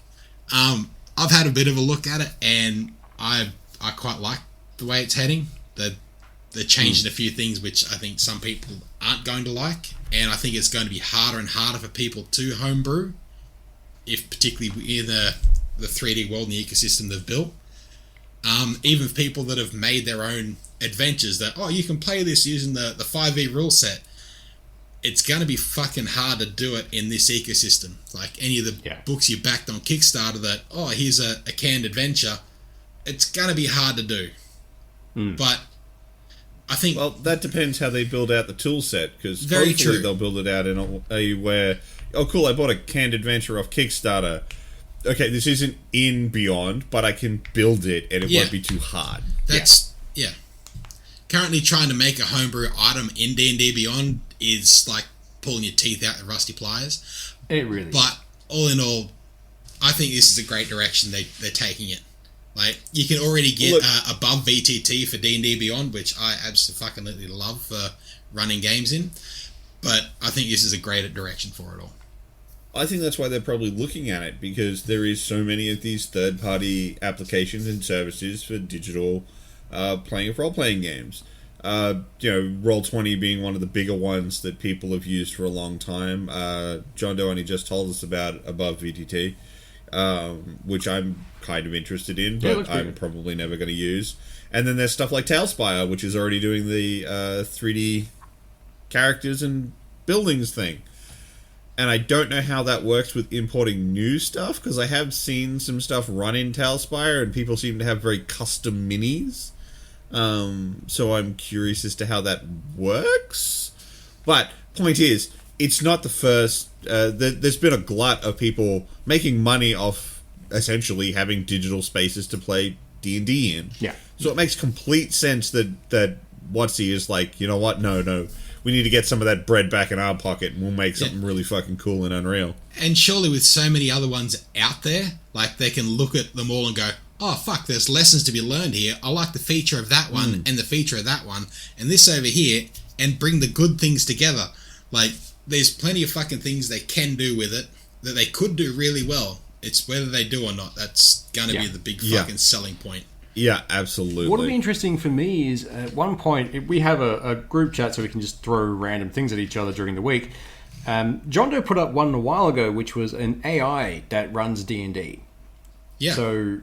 I've had a bit of a look at it, and I quite like the way it's heading. They're changing a few things which I think some people aren't going to like, and I think it's going to be harder and harder for people to homebrew, if particularly in the 3D world and the ecosystem they've built. Even people that have made their own adventures that, you can play this using the 5e rule set, it's going to be fucking hard to do it in this ecosystem. Like any of the books you backed on Kickstarter that, here's a canned adventure, it's going to be hard to do. But I think... Well, that depends how they build out the tool set, because very hopefully true. They'll build it out in a way where, cool, I bought a canned adventure off Kickstarter. Okay, this isn't in Beyond, but I can build it and it won't be too hard. Currently trying to make a homebrew item in D&D Beyond is like pulling your teeth out with rusty pliers. It really But all in all, I think this is a great direction they're taking it. Like, you can already get above VTT for D&D Beyond, which I absolutely love for running games in. But I think this is a great direction for it all. I think that's why they're probably looking at it, because there is so many of these third-party applications and services for digital playing of role-playing games. Roll20 being one of the bigger ones that people have used for a long time. John Doe only just told us about above VTT, which I'm kind of interested in, but I'm probably never going to use. And then there's stuff like Tailspire, which is already doing the 3D characters and buildings thing. And I don't know how that works with importing new stuff, because I have seen some stuff run in Tailspire, and people seem to have very custom minis. So I'm curious as to how that works. But point is, it's not the first... there's been a glut of people making money off essentially having digital spaces to play D&D in. Yeah. So it makes complete sense that WotC is like, you know what? No. We need to get some of that bread back in our pocket, and we'll make something really fucking cool and unreal. And surely with so many other ones out there, like, they can look at them all and go, fuck, there's lessons to be learned here. I like the feature of that one and the feature of that one and this over here, and bring the good things together. Like, there's plenty of fucking things they can do with it that they could do really well. It's whether they do or not. That's going to be the big fucking selling point. Yeah, absolutely. What'll be interesting for me is, at one point, we have a group chat so we can just throw random things at each other during the week. John Doe put up one a while ago, which was an AI that runs D&D. Yeah. So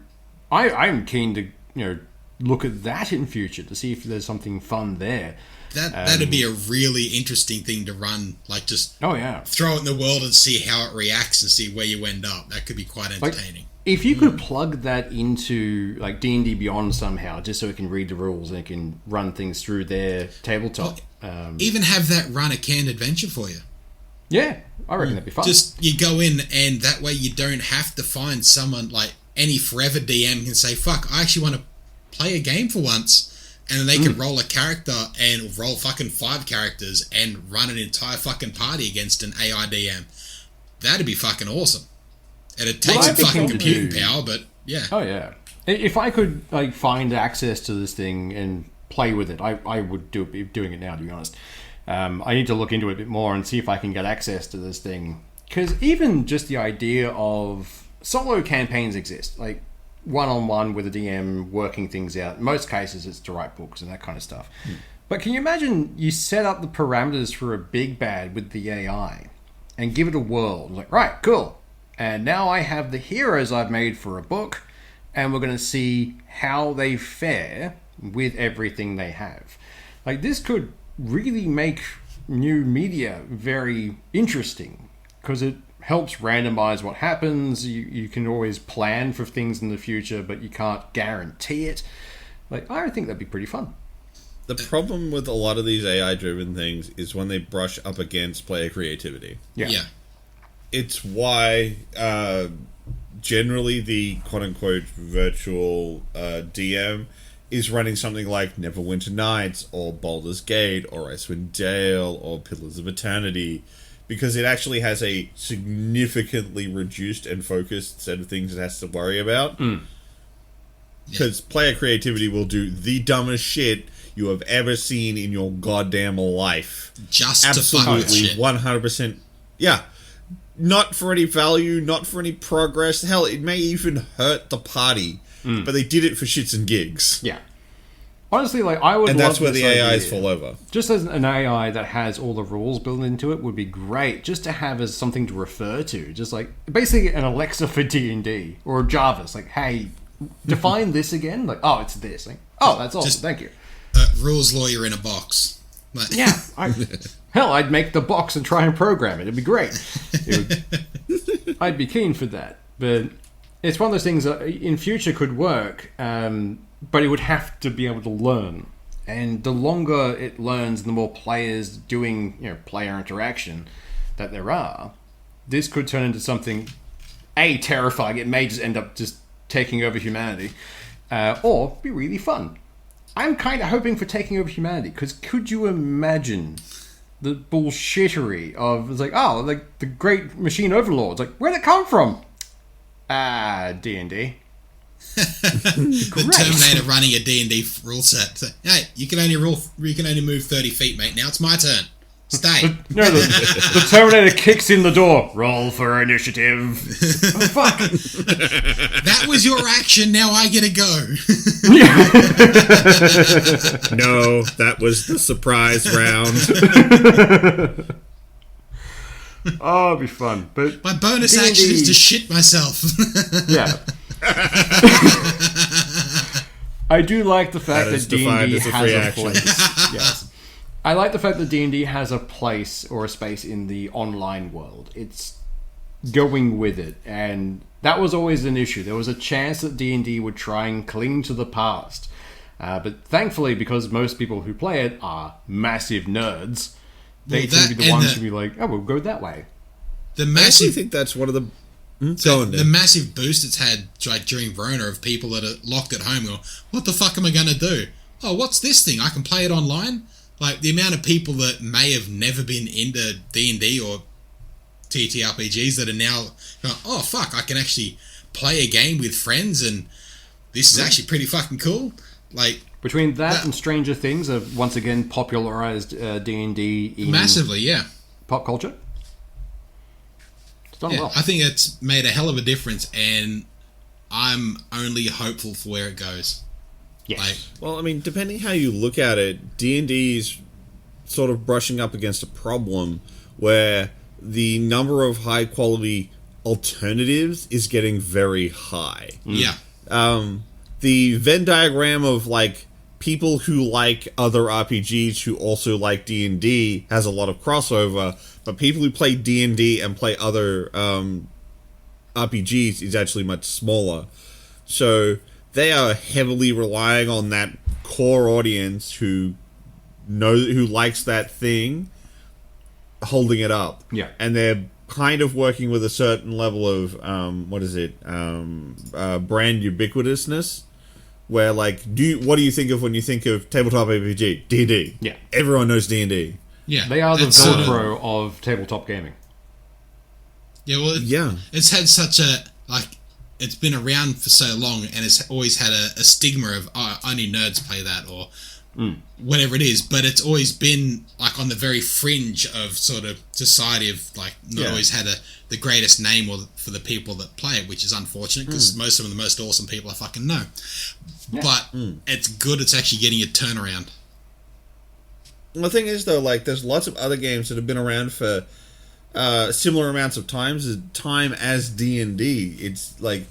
I'm keen to look at that in future to see if there's something fun there. That'd be a really interesting thing to run. Like, just throw it in the world and see how it reacts and see where you end up. That could be quite entertaining. If you could plug that into like D&D Beyond somehow, just so it can read the rules and it can run things through their tabletop. Even have that run a canned adventure for you. Yeah, I reckon that'd be fun. Just you go in, and that way you don't have to find someone like any forever DM can say, "Fuck, I actually want to play a game for once." And then they can roll a character and roll fucking 5 characters and run an entire fucking party against an AI DM. That'd be fucking awesome. It'd take some fucking computing power, but yeah. Oh yeah. If I could like find access to this thing and play with it, I would be doing it now, to be honest. I need to look into it a bit more and see if I can get access to this thing. Because even just the idea of solo campaigns exist. Like, one-on-one with a DM working things out. In most cases, it's to write books and that kind of stuff. But can you imagine you set up the parameters for a big bad with the AI and give it a world? Like, right, cool. And now I have the heroes I've made for a book, and we're going to see how they fare with everything they have. Like, this could really make new media very interesting, because it helps randomize what happens. You can always plan for things in the future, but you can't guarantee it. Like, I think that'd be pretty fun. The problem with a lot of these AI-driven things is when they brush up against player creativity. Yeah. It's why generally the quote-unquote virtual DM is running something like Neverwinter Nights or Baldur's Gate or Icewind Dale or Pillars of Eternity, because it actually has a significantly reduced and focused set of things it has to worry about. Because player creativity will do the dumbest shit you have ever seen in your goddamn life. Just absolutely, to fuck with shit. 100%. Yeah. Not for any value, not for any progress. Hell, it may even hurt the party. But they did it for shits and gigs. Yeah. Honestly, like, I would and love that's where the AIs fall over. Just as an AI that has all the rules built into it would be great, just to have as something to refer to. Just like, basically an Alexa for D&D, or a Jarvis. Like, hey, define this again? Like, oh, it's this. Like, oh, that's awesome, thank you. Rules lawyer in a box. Yeah. Hell, I'd make the box and try and program it. It'd be great. I'd be keen for that. But it's one of those things that in future could work, but it would have to be able to learn. And the longer it learns, the more players doing, player interaction that there are, this could turn into something, A, terrifying. It may just end up just taking over humanity, or be really fun. I'm kind of hoping for taking over humanity, because could you imagine the bullshittery of, it's like, oh, like the great machine overlords, like, where'd it come from? D&D. The Terminator running a D&D rule set. So, hey, you can only move 30 feet, mate. Now it's my turn. Stay. The Terminator kicks in the door. Roll for initiative. Oh, fuck. That was your action. Now I get to go. No, that was the surprise round. Oh, it'd be fun. But my bonus action is to shit myself. Yeah. I do like the fact that D&D has a place. Yes. I like the fact that D&D has a place or a space in the online world. It's going with it, and that was always an issue. There was a chance that D&D would try and cling to the past. But thankfully, because most people who play it are massive nerds, they tend to be the ones who be like, oh, we'll go that way. The massive, I actually think that's one of the... the massive boost it's had during Rona of people that are locked at home going, what the fuck am I going to do? Oh, what's this thing? I can play it online? Like, the amount of people that may have never been into D&D or TTRPGs that are now going, oh, fuck, I can actually play a game with friends and this is actually pretty fucking cool. Like, between that and Stranger Things have once again popularized D&D in massively, yeah, pop culture. It's done well. I think it's made a hell of a difference, and I'm only hopeful for where it goes. Yes. Well, I mean, depending how you look at it, D&D is sort of brushing up against a problem where the number of high-quality alternatives is getting very high. Yeah. the Venn diagram of like people who like other RPGs who also like D&D has a lot of crossover, but people who play D&D and play other RPGs is actually much smaller. So they are heavily relying on that core audience who likes that thing, holding it up. Yeah. And they're kind of working with a certain level of brand ubiquitousness, where like what do you think of when you think of tabletop RPG? D&D. Yeah. Everyone knows D&D. Yeah. They are the It's, Velcro of tabletop gaming. Yeah, well, it's had such a, like, it's been around for so long, and it's always had a stigma of, oh, only nerds play that, or whatever it is, but it's always been, like, on the very fringe of sort of society of, like, not always had the greatest name for the people that play it, which is unfortunate, because most of them are the most awesome people I fucking know. Yeah. But it's good it's actually getting a turnaround. The thing is, though, like, there's lots of other games that have been around for similar amounts of time as D&D. It's like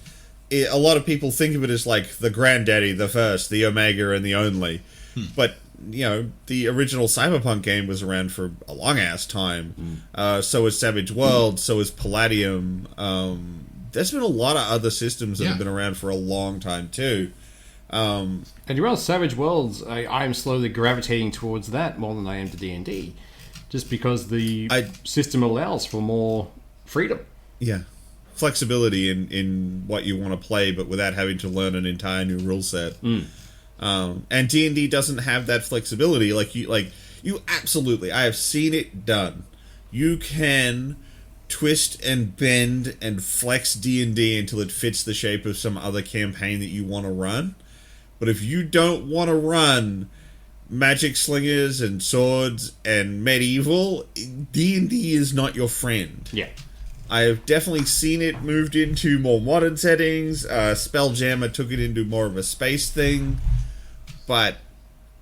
a lot of people think of it as like the granddaddy, the first, the omega, and the only. But you know, the original Cyberpunk game was around for a long ass time. So is Savage World. So is Palladium. There's been a lot of other systems that have been around for a long time too. And you realize Savage Worlds, I am slowly gravitating towards that more than I am to D&D. Just because the system allows for more freedom. Yeah. Flexibility in what you want to play, but without having to learn an entire new rule set. And D&D doesn't have that flexibility. You absolutely, I have seen it done. You can twist and bend and flex D&D until it fits the shape of some other campaign that you want to run. But if you don't want to run magic slingers and swords and medieval, D&D is not your friend. Yeah. I have definitely seen it moved into more modern settings. Spelljammer took it into more of a space thing, but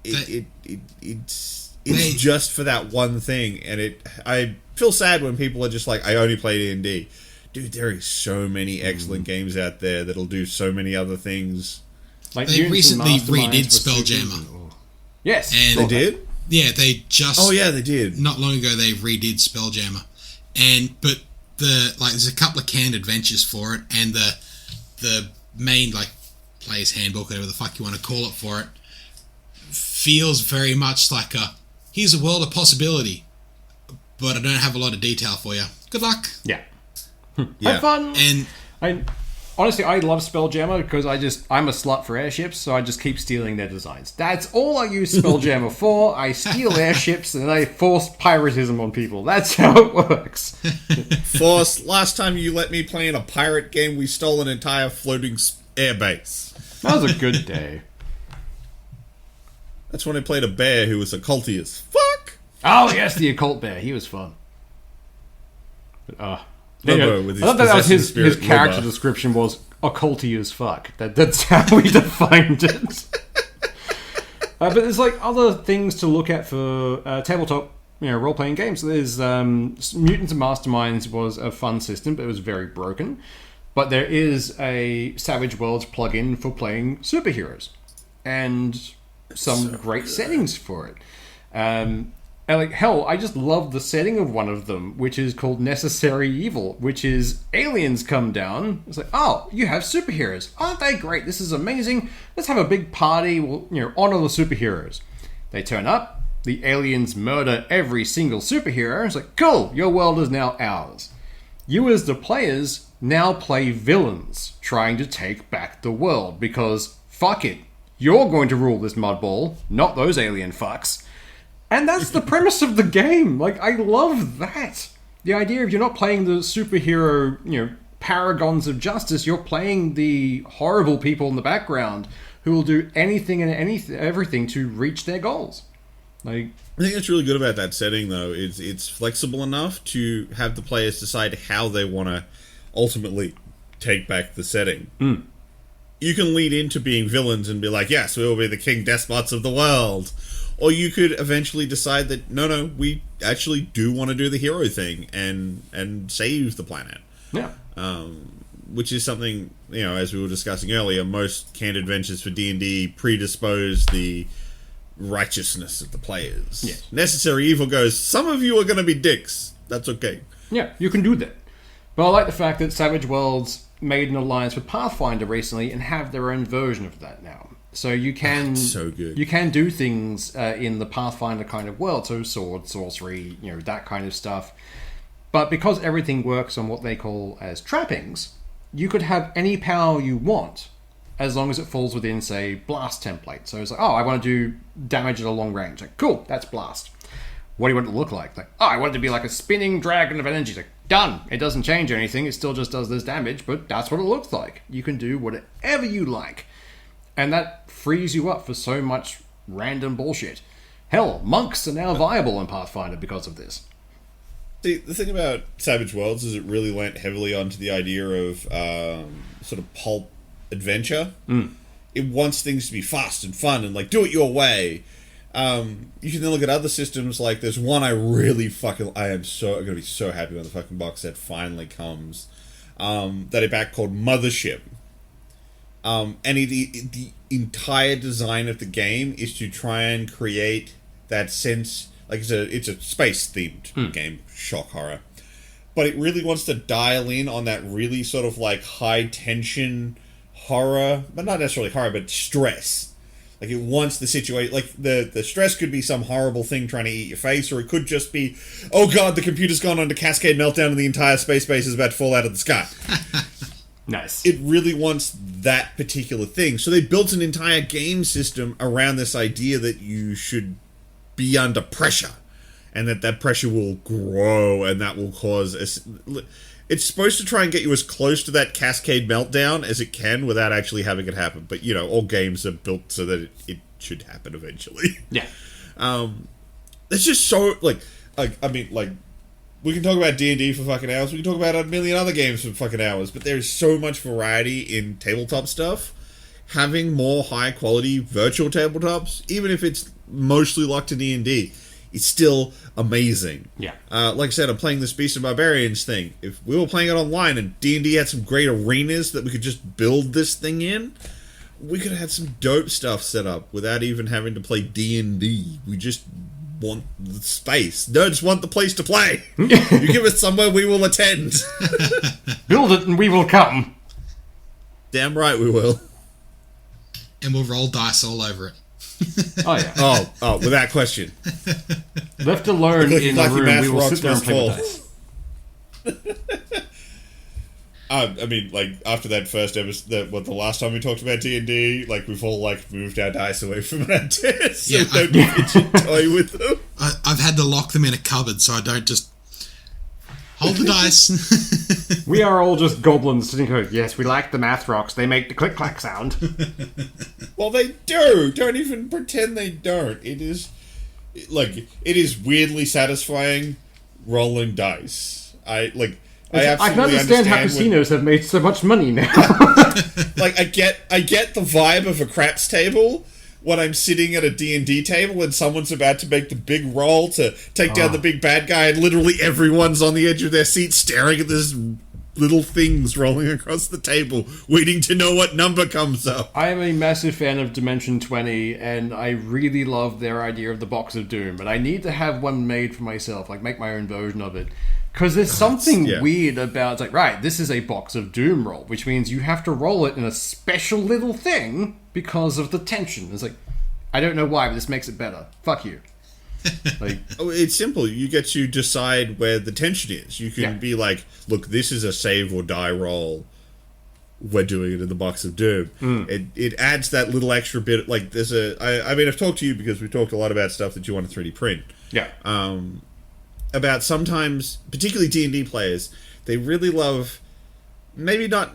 it's just for that one thing, and I feel sad when people are just like, I only play D&D. Dude, there are so many excellent games out there that'll do so many other things. Like they recently redid Spelljammer. Yes, and they did. Yeah, they just. Oh yeah, they did. Not long ago, they redid Spelljammer, but there's a couple of canned adventures for it, and the main player's handbook, whatever the fuck you want to call it for it, feels very much like here's a world of possibility, but I don't have a lot of detail for you. Good luck. Yeah. Have fun. And honestly, I love Spelljammer because I'm a slut for airships, so I just keep stealing their designs. That's all I use Spelljammer for. I steal airships and I force piratism on people. That's how it works. Force, last time you let me play in a pirate game, we stole an entire floating airbase. That was a good day. That's when I played a bear who was occulty as fuck. Oh, yes, the occult bear. He was fun. But, Lobo with his I thought that was his character Lobo. description was occulty as fuck. That's how we defined it. But there's other things to look at for tabletop, role-playing games. There's Mutants and Masterminds was a fun system, but it was very broken. But there is a Savage Worlds plugin for playing superheroes, and some great settings for it. And hell, I just love the setting of one of them, which is called Necessary Evil, which is aliens come down. It's like, oh, you have superheroes. Aren't they great? This is amazing. Let's have a big party. We'll, honor the superheroes. They turn up. The aliens murder every single superhero. It's like, cool, your world is now ours. You as the players now play villains trying to take back the world because, fuck it, you're going to rule this mudball, not those alien fucks. And that's the premise of the game. I love that. The idea of you're not playing the superhero, paragons of justice. You're playing the horrible people in the background who will do anything and everything to reach their goals. I think it's really good about that setting, though. It's flexible enough to have the players decide how they want to ultimately take back the setting. You can lead into being villains and be like, yes, we will be the king despots of the world. Or you could eventually decide that, no, we actually do want to do the hero thing and save the planet. Yeah. which is something, as we were discussing earlier, most canned adventures for D&D predispose the righteousness of the players. Yes. Necessary evil goes, some of you are going to be dicks. That's okay. Yeah, you can do that. But I like the fact that Savage Worlds made an alliance with Pathfinder recently and have their own version of that now. So you can so good. You can do things in the Pathfinder kind of world, so sword, sorcery, that kind of stuff. But because everything works on what they call as trappings, you could have any power you want as long as it falls within, say, blast template. So it's like, I want to do damage at a long range. Like, cool, that's blast. What do you want it to look like? Like, I want it to be like a spinning dragon of energy. Like, done. It doesn't change anything. It still just does this damage, but that's what it looks like. You can do whatever you like. And that frees you up for so much random bullshit. Hell, monks are now viable in Pathfinder because of this. See, the thing about Savage Worlds is it really went heavily onto the idea of sort of pulp adventure. It wants things to be fast and fun and do it your way. You can then look at other systems, like there's one I really fucking... I'm going to be so happy when the fucking box set finally comes. That I back called Mothership. And the entire design of the game is to try and create that sense... Like, it's a space-themed game, shock horror. But it really wants to dial in on that really sort of, high-tension horror. But not necessarily horror, but stress. Like, it wants the situation... Like, the stress could be some horrible thing trying to eat your face, or it could just be, oh god, the computer's gone on to cascade meltdown and the entire space base is about to fall out of the sky. Nice. It really wants that particular thing. So they built an entire game system around this idea that you should be under pressure, and that pressure will grow, and that will cause... It's supposed to try and get you as close to that cascade meltdown as it can without actually having it happen. But, all games are built so that it should happen eventually. Yeah. It's just so, we can talk about D&D for fucking hours. We can talk about a million other games for fucking hours. But there's so much variety in tabletop stuff. Having more high-quality virtual tabletops, even if it's mostly locked to D&D, it's still amazing. Yeah. Like I said, I'm playing this Beast and Barbarians thing. If we were playing it online and D&D had some great arenas that we could just build this thing in, we could have had some dope stuff set up without even having to play D&D. We just want the space. Nerds want the place to play. You give us somewhere, we will attend. Build it and we will come. Damn right we will. And we'll roll dice all over it. Oh, yeah. Oh, without question. Left alone in the room, we will sit there and play with dice. After that first episode, the last time we talked about D&D, we've all, moved our dice away from our desks, so we don't toy with them. I've had to lock them in a cupboard so I don't just hold the dice. We are all just goblins sitting here. Yes, we like the math rocks. They make the click-clack sound. Well, they do. Don't even pretend they don't. It is weirdly satisfying rolling dice. I can understand how casinos have made so much money now. I get the vibe of a craps table when I'm sitting at a D&D table and someone's about to make the big roll to take down the big bad guy, and literally everyone's on the edge of their seat staring at this little things rolling across the table, waiting to know what number comes up. I am a massive fan of Dimension 20, and I really love their idea of the Box of Doom, but I need to have one made for myself, make my own version of it. Because there's something weird about, this is a Box of Doom roll, which means you have to roll it in a special little thing because of the tension. It's I don't know why, but this makes it better. Fuck you. It's simple. You get to decide where the tension is. You can be look, this is a save or die roll. We're doing it in the Box of Doom. It adds that little extra bit. There's I've talked to you because we talked a lot about stuff that you want to 3D print. Yeah. About sometimes, particularly D&D players, they really love, maybe not,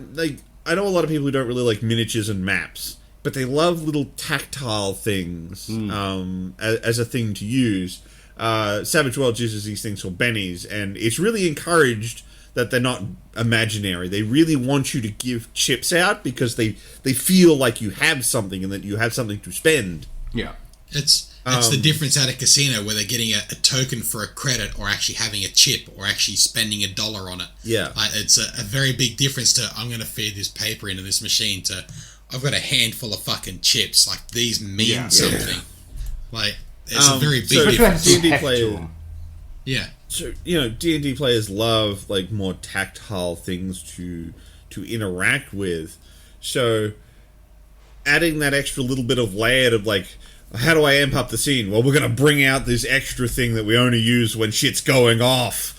I know a lot of people who don't really like miniatures and maps, but they love little tactile things as a thing to use. Savage Worlds uses these things called bennies, and it's really encouraged that they're not imaginary. They really want you to give chips out because they feel like you have something and that you have something to spend. Yeah. It's the difference at a casino where they're getting a token for a credit or actually having a chip or actually spending $1 on it. Yeah. It's a very big difference to, I'm going to feed this paper into this machine, to, I've got a handful of fucking chips. Like, these mean something. Like, it's a very big difference. D&D players, Yeah. so, you know, D&D players love, like, more tactile things to interact with. So, adding that extra little bit of layer of, like, how do I amp up the scene? Well, we're going to bring out this extra thing that we only use when shit's going off.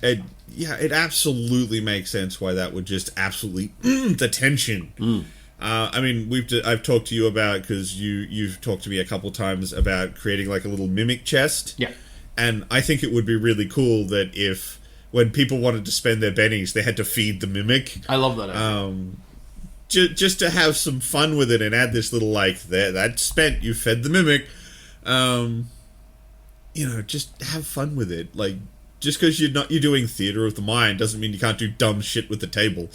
And, yeah, it absolutely makes sense why that would just absolutely the tension. I mean, I've talked to you about, because you've talked to me a couple times about creating like a little mimic chest. Yeah. And I think it would be really cool that if, when people wanted to spend their bennies, they had to feed the mimic. I love that idea. Just to have some fun with it and add this little, like, that's spent, you fed the mimic. You know, just have fun with it. Like, just because you're doing theater of the mind doesn't mean you can't do dumb shit with the table.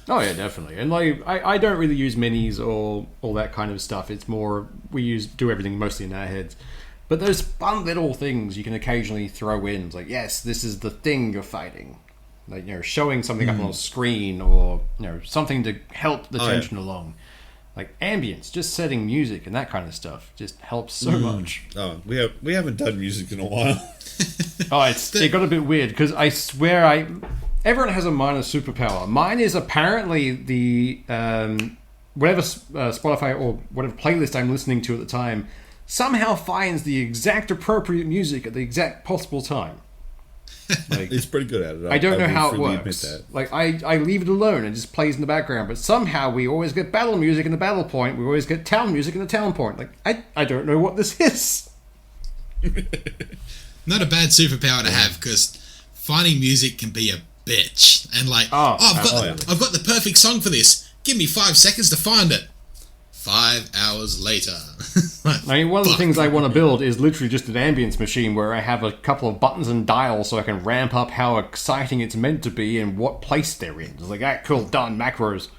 Oh yeah, definitely. And like, I don't really use minis or all that kind of stuff. It's more, do everything mostly in our heads. But those fun little things you can occasionally throw in. It's like, yes, this is the thing you're fighting. Like, you know, showing something up on a screen, or, you know, something to help the tension along. Like ambience, just setting music and that kind of stuff just helps so much. Oh, we haven't done music in a while. It got a bit weird because I swear everyone has a minor superpower. Mine is apparently the whatever Spotify or whatever playlist I'm listening to at the time somehow finds the exact appropriate music at the exact possible time. Like, It's pretty good at it. I don't know how it freely works. admit that. Like I leave it alone and it just plays in the background, but somehow we always get battle music in the battle point. We always get town music in the town point. Like I don't know what this is. Not a bad superpower to have, because finding music can be a bitch. And like, I've got the perfect song for this. Give me 5 seconds to find it. 5 hours later. I mean, one of the things I want to build is literally just an ambience machine where I have a couple of buttons and dials so I can ramp up how exciting it's meant to be and what place they're in. It's like, cool, done, macros.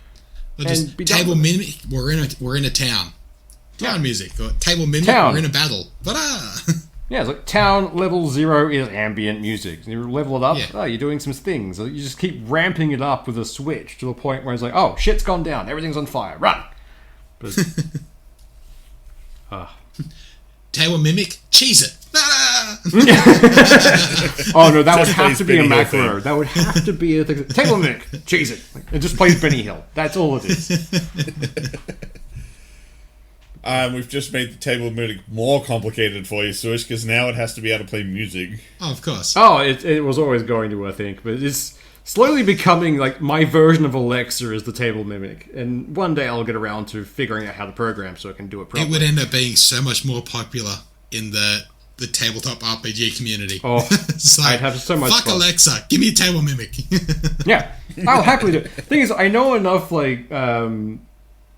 Just table mimic, we're in a town. Town music. Or table mimic, we're in a battle. Yeah, it's like town level 0 is ambient music. You level it up, you're doing some things. You just keep ramping it up with a switch to the point where it's like, oh, shit's gone down, everything's on fire, run! But, Table mimic, cheese it. Oh no, that would have to be a macro. That would have to be a thing. Table mimic, cheese it. It just plays Benny Hill. That's all it is. We've just made the table mimic more complicated for you, Suish, because now it has to be able to play music. Oh, of course. Oh, it was always going to, I think, but it's slowly becoming like my version of Alexa is the table mimic, and one day I'll get around to figuring out how to program so I can do it properly. It would end up being so much more popular in the tabletop RPG community. Oh, so, I'd have so much fuck fun. Alexa, give me a table mimic. Yeah, I'll happily do it. Thing is, I know enough like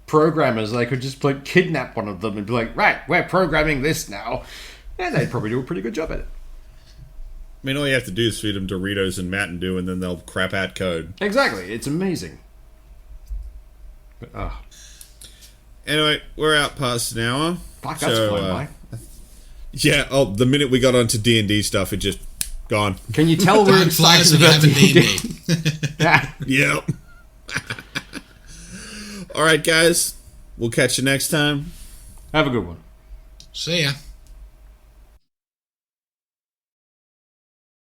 programmers that I could just like kidnap one of them and be like, right, we're programming this now, and they'd probably do a pretty good job at it. I mean, all you have to do is feed them Doritos and Mountain Dew, and then they'll crap out code. Exactly, it's amazing. But, Anyway, we're out past an hour. fuck, that's flying by. Yeah, the minute we got onto D&D stuff, it just gone. Can you tell we're Time flies when excited you about have a D&D? D&D. Yeah. Yep. All right, guys. We'll catch you next time. Have a good one. See ya.